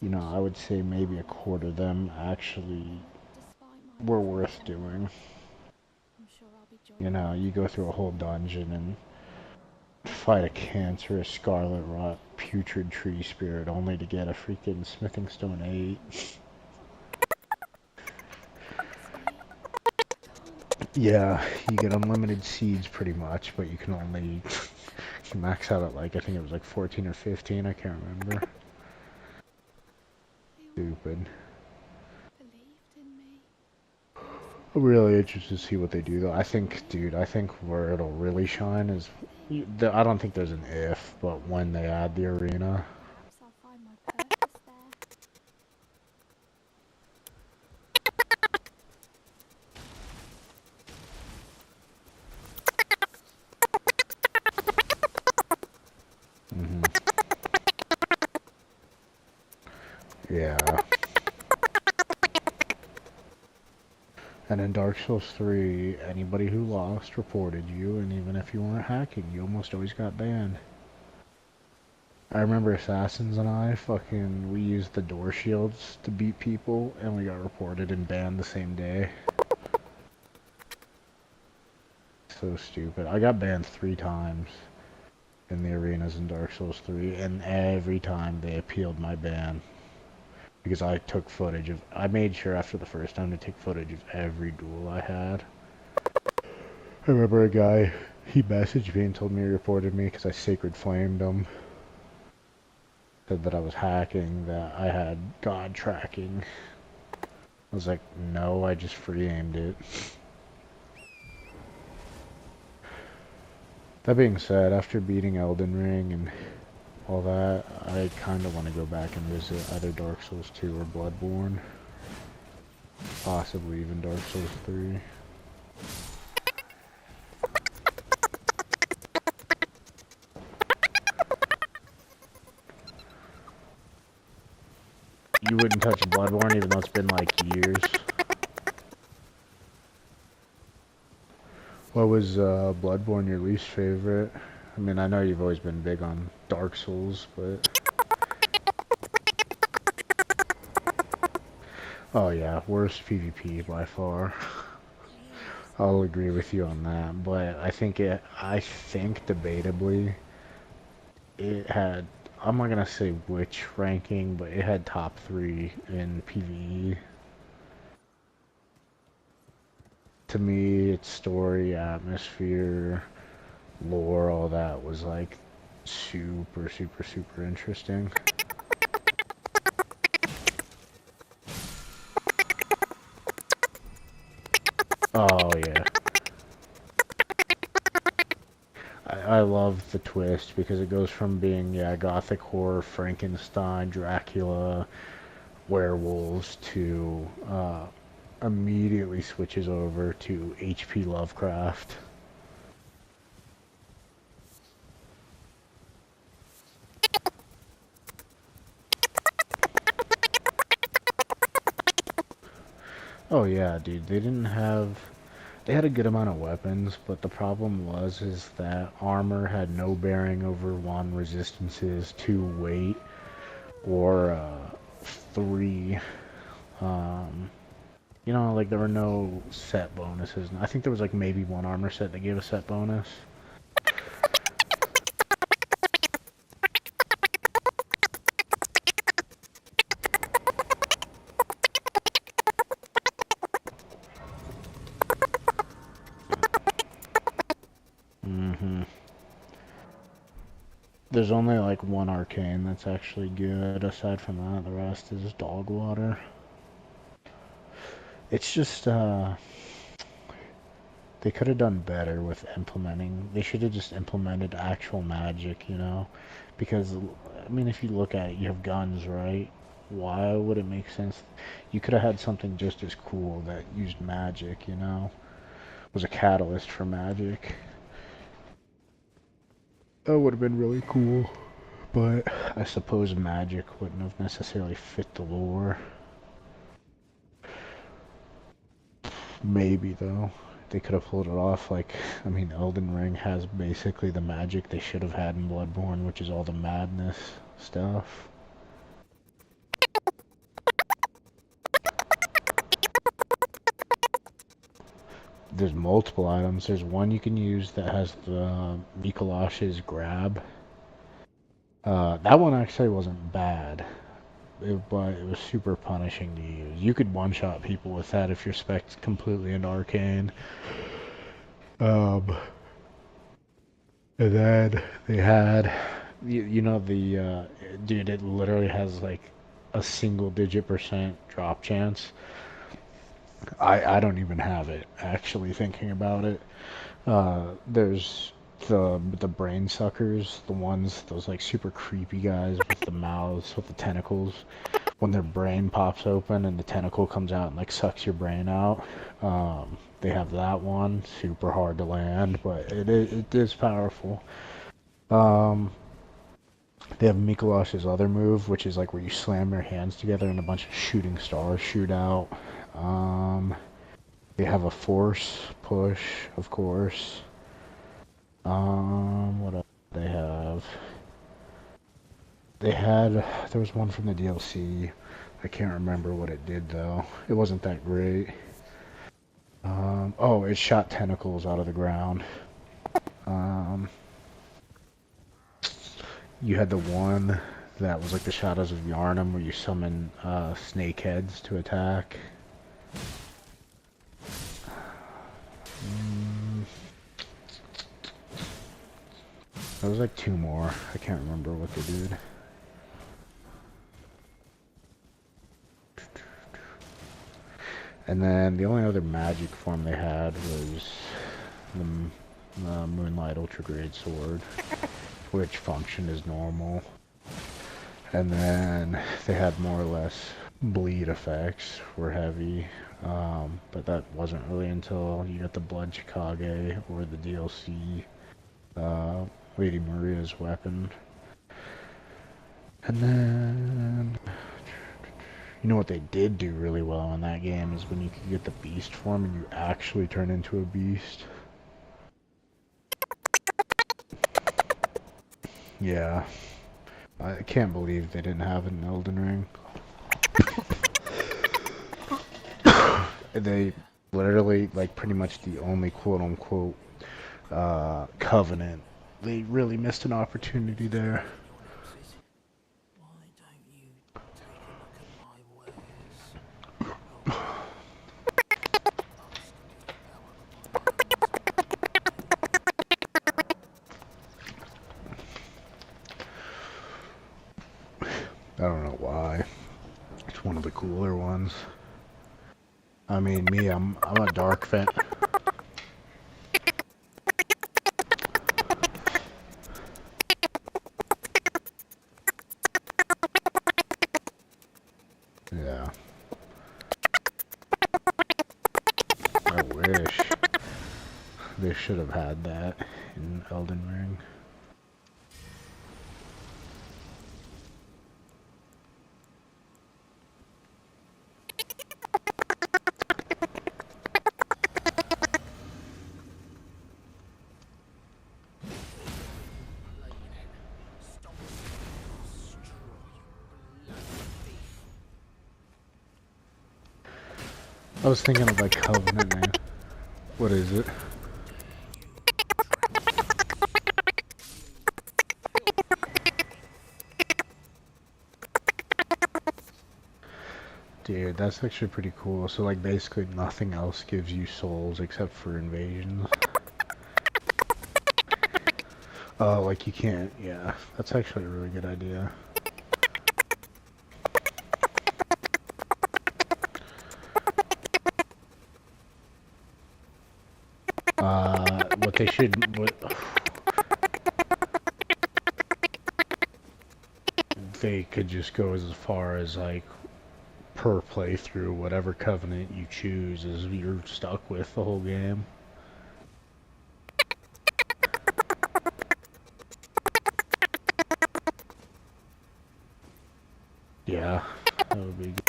[SPEAKER 9] you know, I would say maybe a quarter of them actually were worth doing. You know, you go through a whole dungeon and fight a cancerous scarlet rot putrid tree spirit only to get a freaking smithing stone 8. Yeah, you get unlimited seeds pretty much, but you can only max out at like, I think it was like 14 or 15, I can't remember. Stupid. I'm really interested to see what they do though. I think, dude, I think where it'll really shine is, I don't think there's an if, but when they add the arena. Yeah. And in Dark Souls 3, anybody who lost reported you, and even if you weren't hacking, you almost always got banned. I remember Assassins and I, we used the door shields to beat people, and we got reported and banned the same day. So stupid. I got banned 3 times in the arenas in Dark Souls 3, and every time they appealed my ban. Because I took footage of, I made sure after the first time to take footage of every duel I had. I remember a guy, he messaged me and told me he reported me because I sacred flamed him. Said that I was hacking, that I had God tracking. I was like, no, I just free aimed it. That being said, after beating Elden Ring and all that, I kind of want to go back and visit either Dark Souls 2 or Bloodborne. Possibly even Dark Souls 3. You wouldn't touch Bloodborne even though it's been like years. What was Bloodborne your least favorite? I mean, I know you've always been big on Dark Souls, but... Oh yeah, worst PvP by far. I'll agree with you on that, but I think debatably, it had, I'm not gonna say which ranking, but it had top 3 in PvE. To me, its story, atmosphere, lore, all that was like super, super, super interesting. Oh yeah. I love the twist because it goes from being, yeah, gothic horror, Frankenstein, Dracula, werewolves to immediately switches over to H.P. Lovecraft. Oh yeah, dude, they had a good amount of weapons, but the problem is that armor had no bearing over 1, resistances, 2, weight, or 3, you know, like there were no set bonuses. I think there was like maybe 1 armor set that gave a set bonus. There's only like 1 arcane that's actually good. Aside from that, the rest is dog water. It's just, they could have done better with implementing. They should have just implemented actual magic, you know? Because, I mean, if you look at it, you have guns, right? Why would it make sense? You could have had something just as cool that used magic, you know? Was a catalyst for magic. That would have been really cool. But I suppose magic wouldn't have necessarily fit the lore. Maybe, though. They could have pulled it off. Like, I mean, Elden Ring has basically the magic they should have had in Bloodborne, which is all the madness stuff. There's multiple items. There's one you can use that has the Mikolash's grab. That one actually wasn't bad, but it was super punishing to use. You could one-shot people with that if you're spec'd completely into arcane. And then they had, you know, the, dude, it literally has like a single-digit % drop chance. I don't even have it, actually, thinking about it. There's the brain suckers, the ones, those like super creepy guys with the mouths, with the tentacles. When their brain pops open and the tentacle comes out and like sucks your brain out. They have that one, super hard to land, but it is powerful. They have Mikolash's other move, which is like where you slam your hands together and a bunch of shooting stars shoot out. They have a force push, of course. What else do they have? There was one from the DLC. I can't remember what it did, though. It wasn't that great. Oh, it shot tentacles out of the ground. You had the one that was like the Shadows of Yharnam, where you summon snake heads to attack. There was like 2 more. I can't remember what they did. And then the only other magic form they had was the Moonlight Ultra-Grade Sword, which functioned as normal. And then they had more or less bleed effects, were heavy, but that wasn't really until you got the Blood Chikage or the DLC, Lady Maria's weapon. And then, you know what they did do really well in that game is when you could get the beast form and you actually turn into a beast. Yeah. I can't believe they didn't have it in Elden Ring. They literally, like, pretty much the only quote-unquote covenant. They really missed an opportunity there. I don't know why. It's one of the cooler ones. I mean, me, I'm a dark fan. Yeah. I wish they should have had that in Elden Ring. I was thinking of like Covenant name. What is it? Dude, that's actually pretty cool. So like basically nothing else gives you souls except for invasions. Oh, like you can't, yeah. That's actually a really good idea. What they should, they could just go as far as like per playthrough, whatever covenant you choose is you're stuck with the whole game. Yeah, that would be good.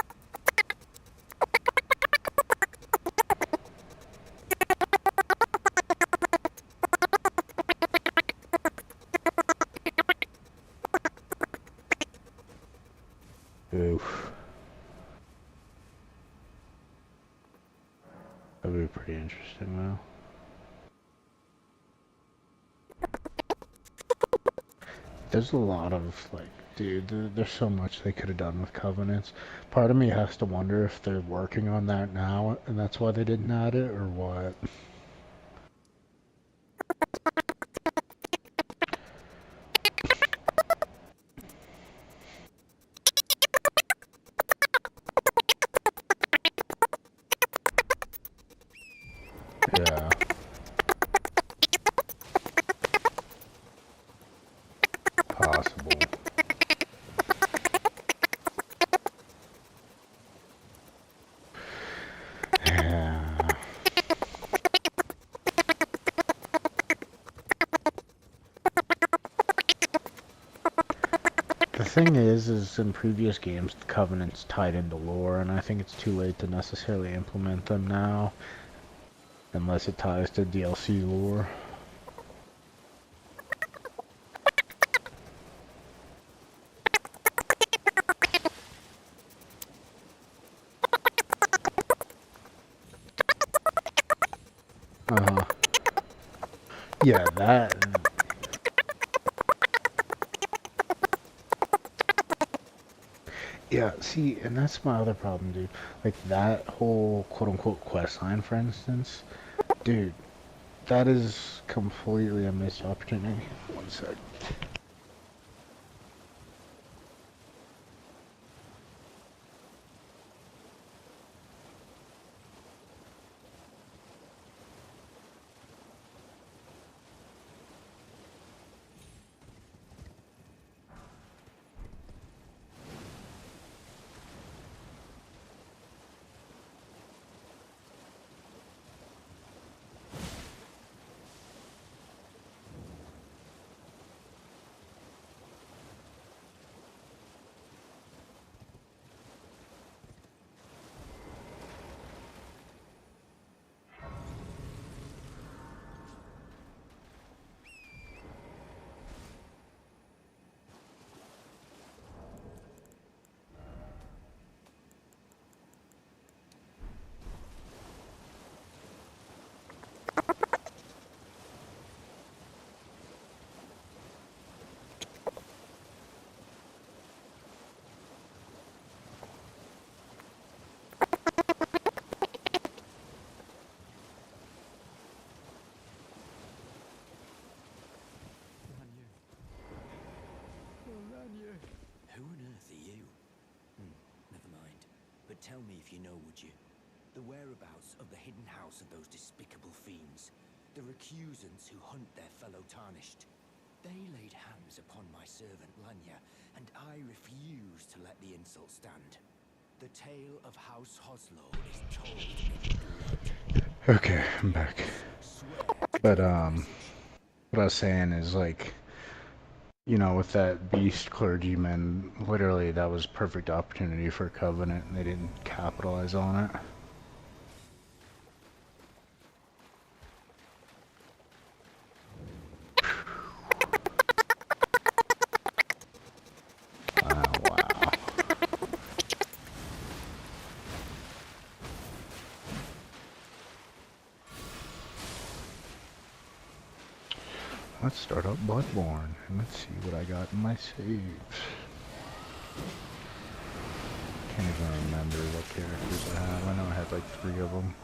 [SPEAKER 9] Oof. That would be pretty interesting though. There's a lot of, like, dude, there's so much they could have done with Covenants. Part of me has to wonder if they're working on that now, and that's why they didn't add it, or what. Yeah. Possible. Yeah. The thing is in previous games, the Covenant's tied into lore, and I think it's too late to necessarily implement them now, unless it ties to DLC lore. Yeah, that... Yeah, see, and that's my other problem, dude. Like, that whole quote-unquote quest line, for instance, dude, that is completely a missed opportunity. One sec.
[SPEAKER 3] Who on earth are you? Never mind. But tell me if you know, would you? The whereabouts of the hidden house of those despicable fiends. The recusants who hunt their fellow tarnished. They laid hands upon my servant Lanya, and I refuse to let the insult stand. The tale of House Hoslow is told in blood.
[SPEAKER 9] Okay, I'm back.
[SPEAKER 3] Swear to
[SPEAKER 9] But
[SPEAKER 3] keep the message.
[SPEAKER 9] what I was saying is like, you know, with that beast clergyman, literally that was perfect opportunity for Covenant, and they didn't capitalize on it. Wow. Let's start up Bloodborne, and let's see what I got in my saves. Can't even remember what characters I have. I know I had like 3 of them.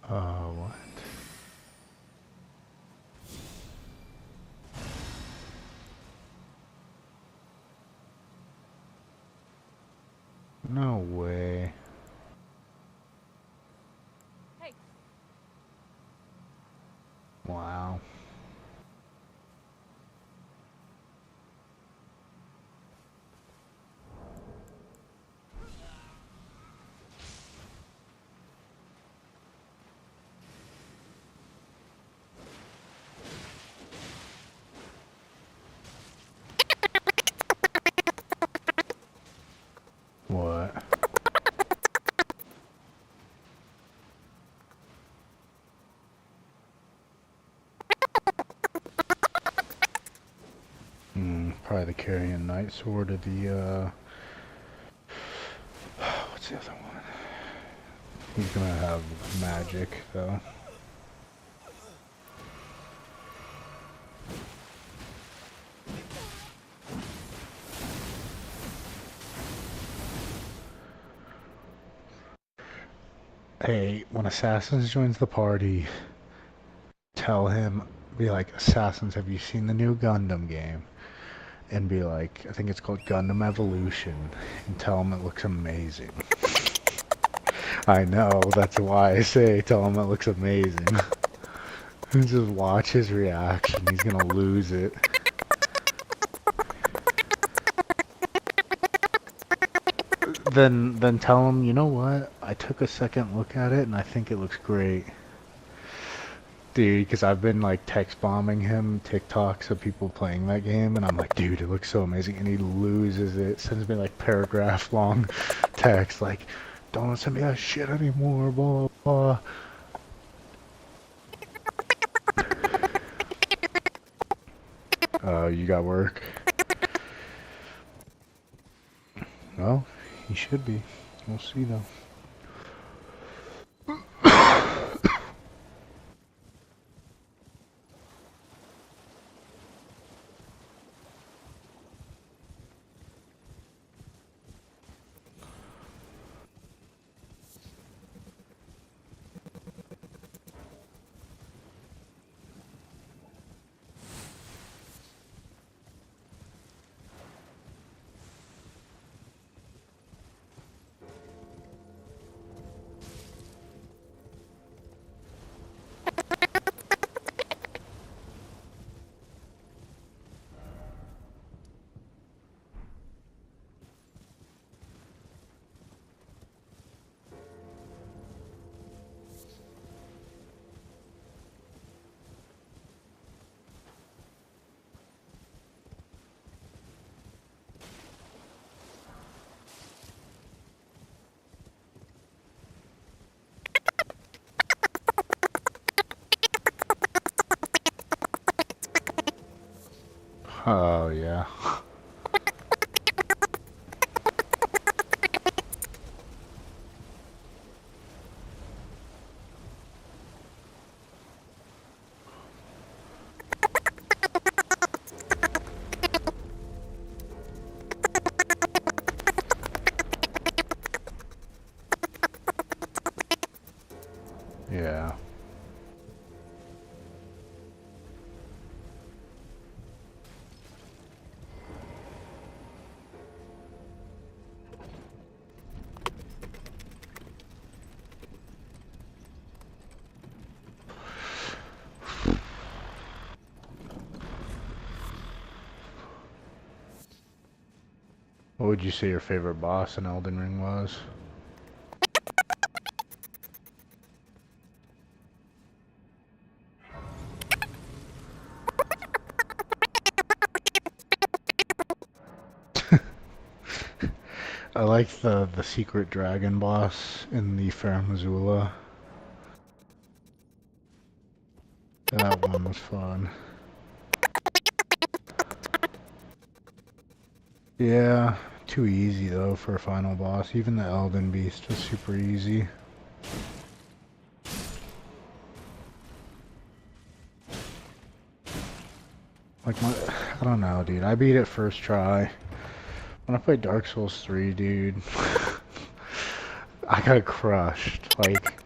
[SPEAKER 9] What? No way.
[SPEAKER 6] Hey.
[SPEAKER 9] Wow. What? Probably the Carrion Knight Sword of the, what's the other one? He's gonna have magic, though. Hey, when Assassins joins the party, tell him, be like, Assassins, have you seen the new Gundam game? And be like, I think it's called Gundam Evolution, and tell him it looks amazing. I know, that's why I say tell him it looks amazing. Just watch his reaction, he's gonna lose it. Then tell him, you know what, I took a second look at it and I think it looks great. Dude, because I've been like text bombing him TikToks of people playing that game, and I'm like, dude, it looks so amazing, and he loses it. Sends me like paragraph long text like, don't send me that shit anymore, blah blah. You got work? Well, he should be. We'll see though. Oh yeah. Yeah. What would you say your favorite boss in Elden Ring was? I like the secret dragon boss in the Fair Missoula. That one was fun. Yeah, too easy though for a final boss. Even the Elden Beast was super easy. Like I don't know, dude. I beat it first try. When I played Dark Souls 3, dude, I got crushed. Like,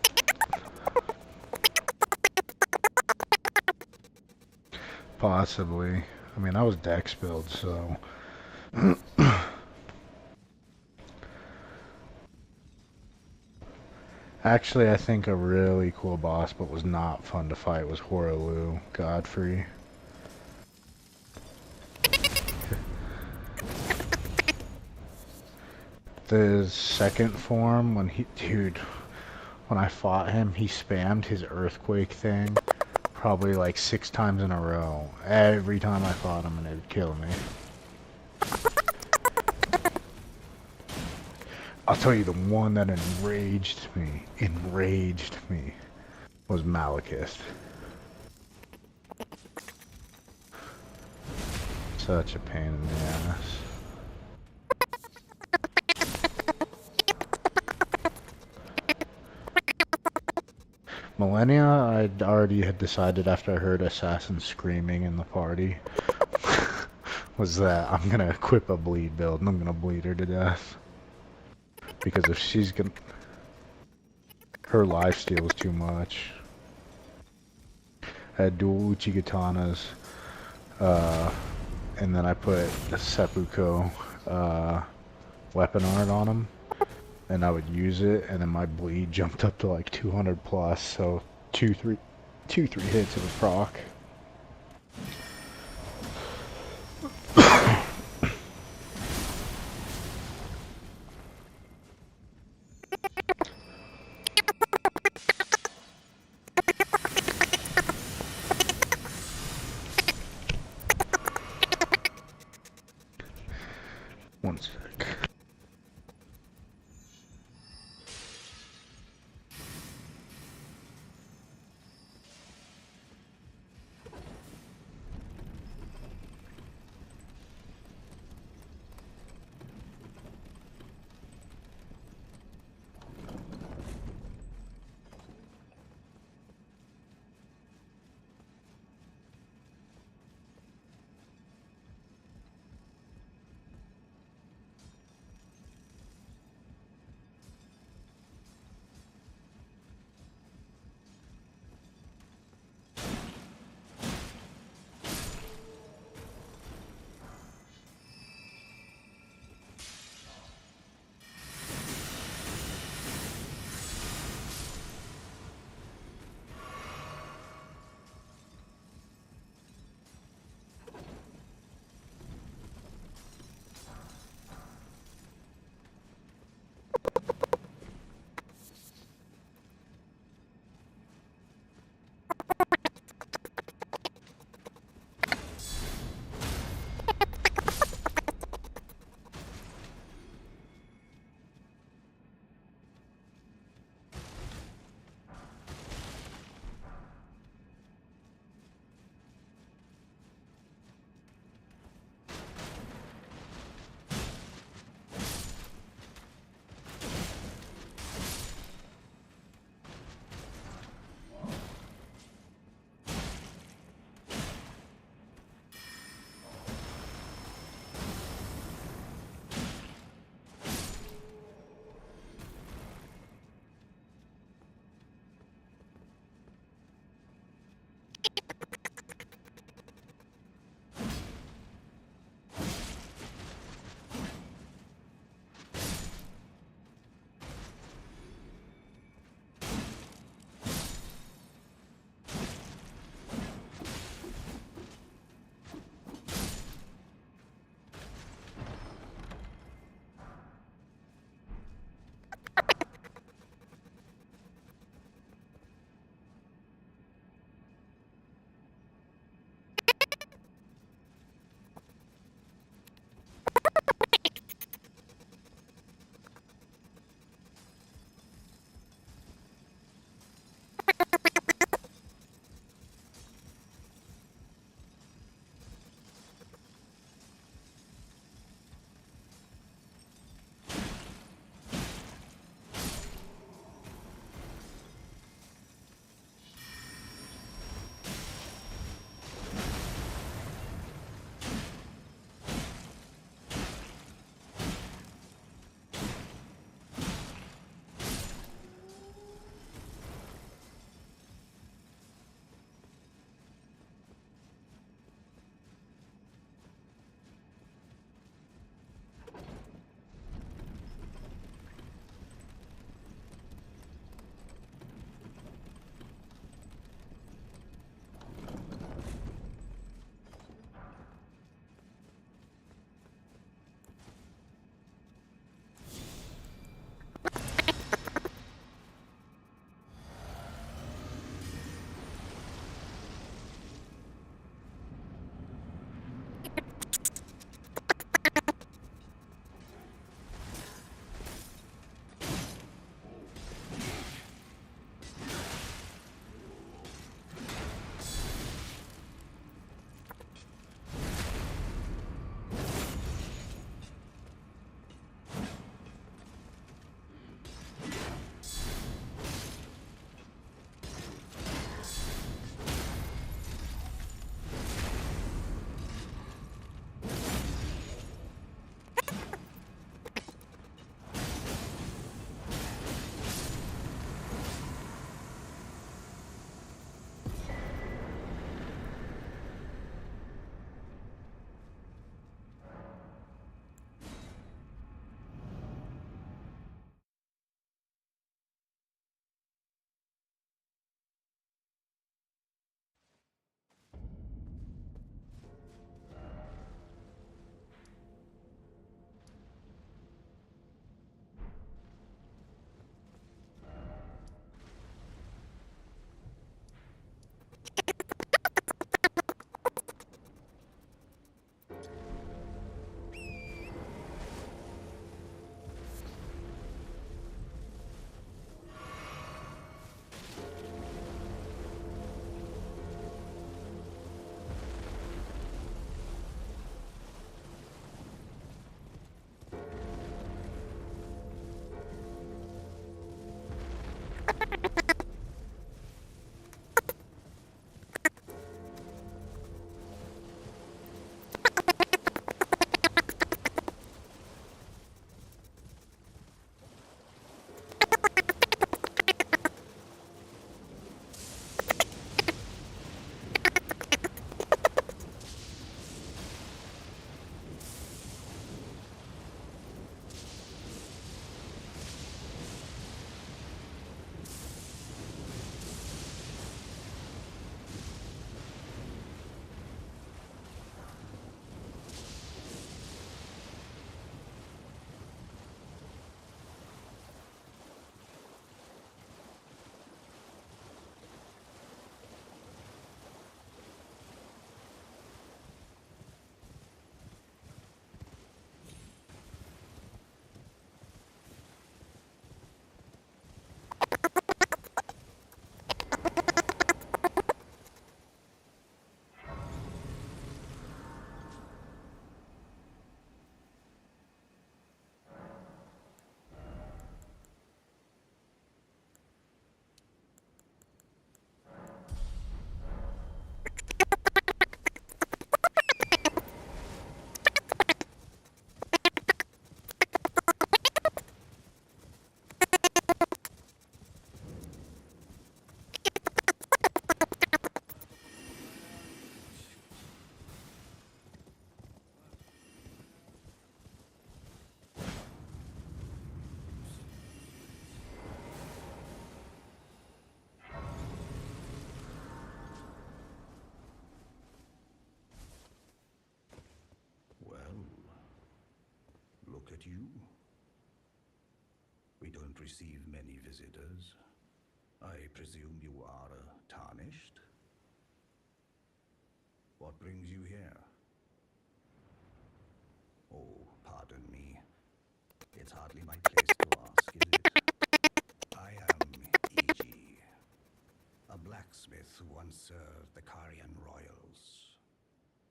[SPEAKER 9] possibly. I mean, I was Dex build, so. Actually, I think a really cool boss, but was not fun to fight, was Horaloo Godfrey. The second form, when when I fought him, he spammed his earthquake thing probably like 6 times in a row. Every time I fought him, and it would kill me. I'll tell you, the one that enraged me, was Malekith. Such a pain in the ass. Millennia, I'd already had decided after I heard Assassin screaming in the party, was that I'm gonna equip a bleed build and I'm gonna bleed her to death. Because if she's gonna... her lifesteal is too much. I had dual Uchigatanas, and then I put the seppuku weapon art on him, and I would use it, and then my bleed jumped up to like 200 plus, so 2-3 hits of a proc. One sec.
[SPEAKER 8] at you. We don't receive many visitors. I presume you are tarnished? What brings you here? Oh, pardon me. It's hardly my place to ask, is it? I am E.G., a blacksmith who once served the Carian royals.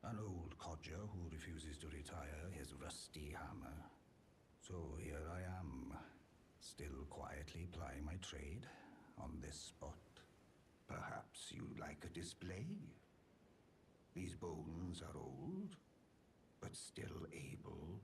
[SPEAKER 8] An old codger who refuses to retire his rusty hammer. So here I am, still quietly plying my trade on this spot. Perhaps you'd like a display? These bones are old, but still able.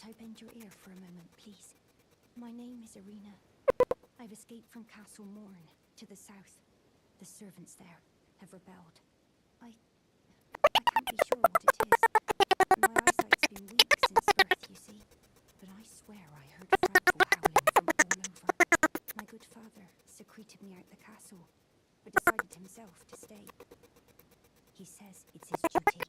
[SPEAKER 10] I bend your ear for a moment, please? My name is Irina. I've escaped from Castle Morn to the south. The servants there have rebelled. I can't be sure what it is. My eyesight's been weak since birth, you see. But I swear I heard frightful howling from all over. My good father secreted me out the castle, but decided himself to stay. He says it's his duty.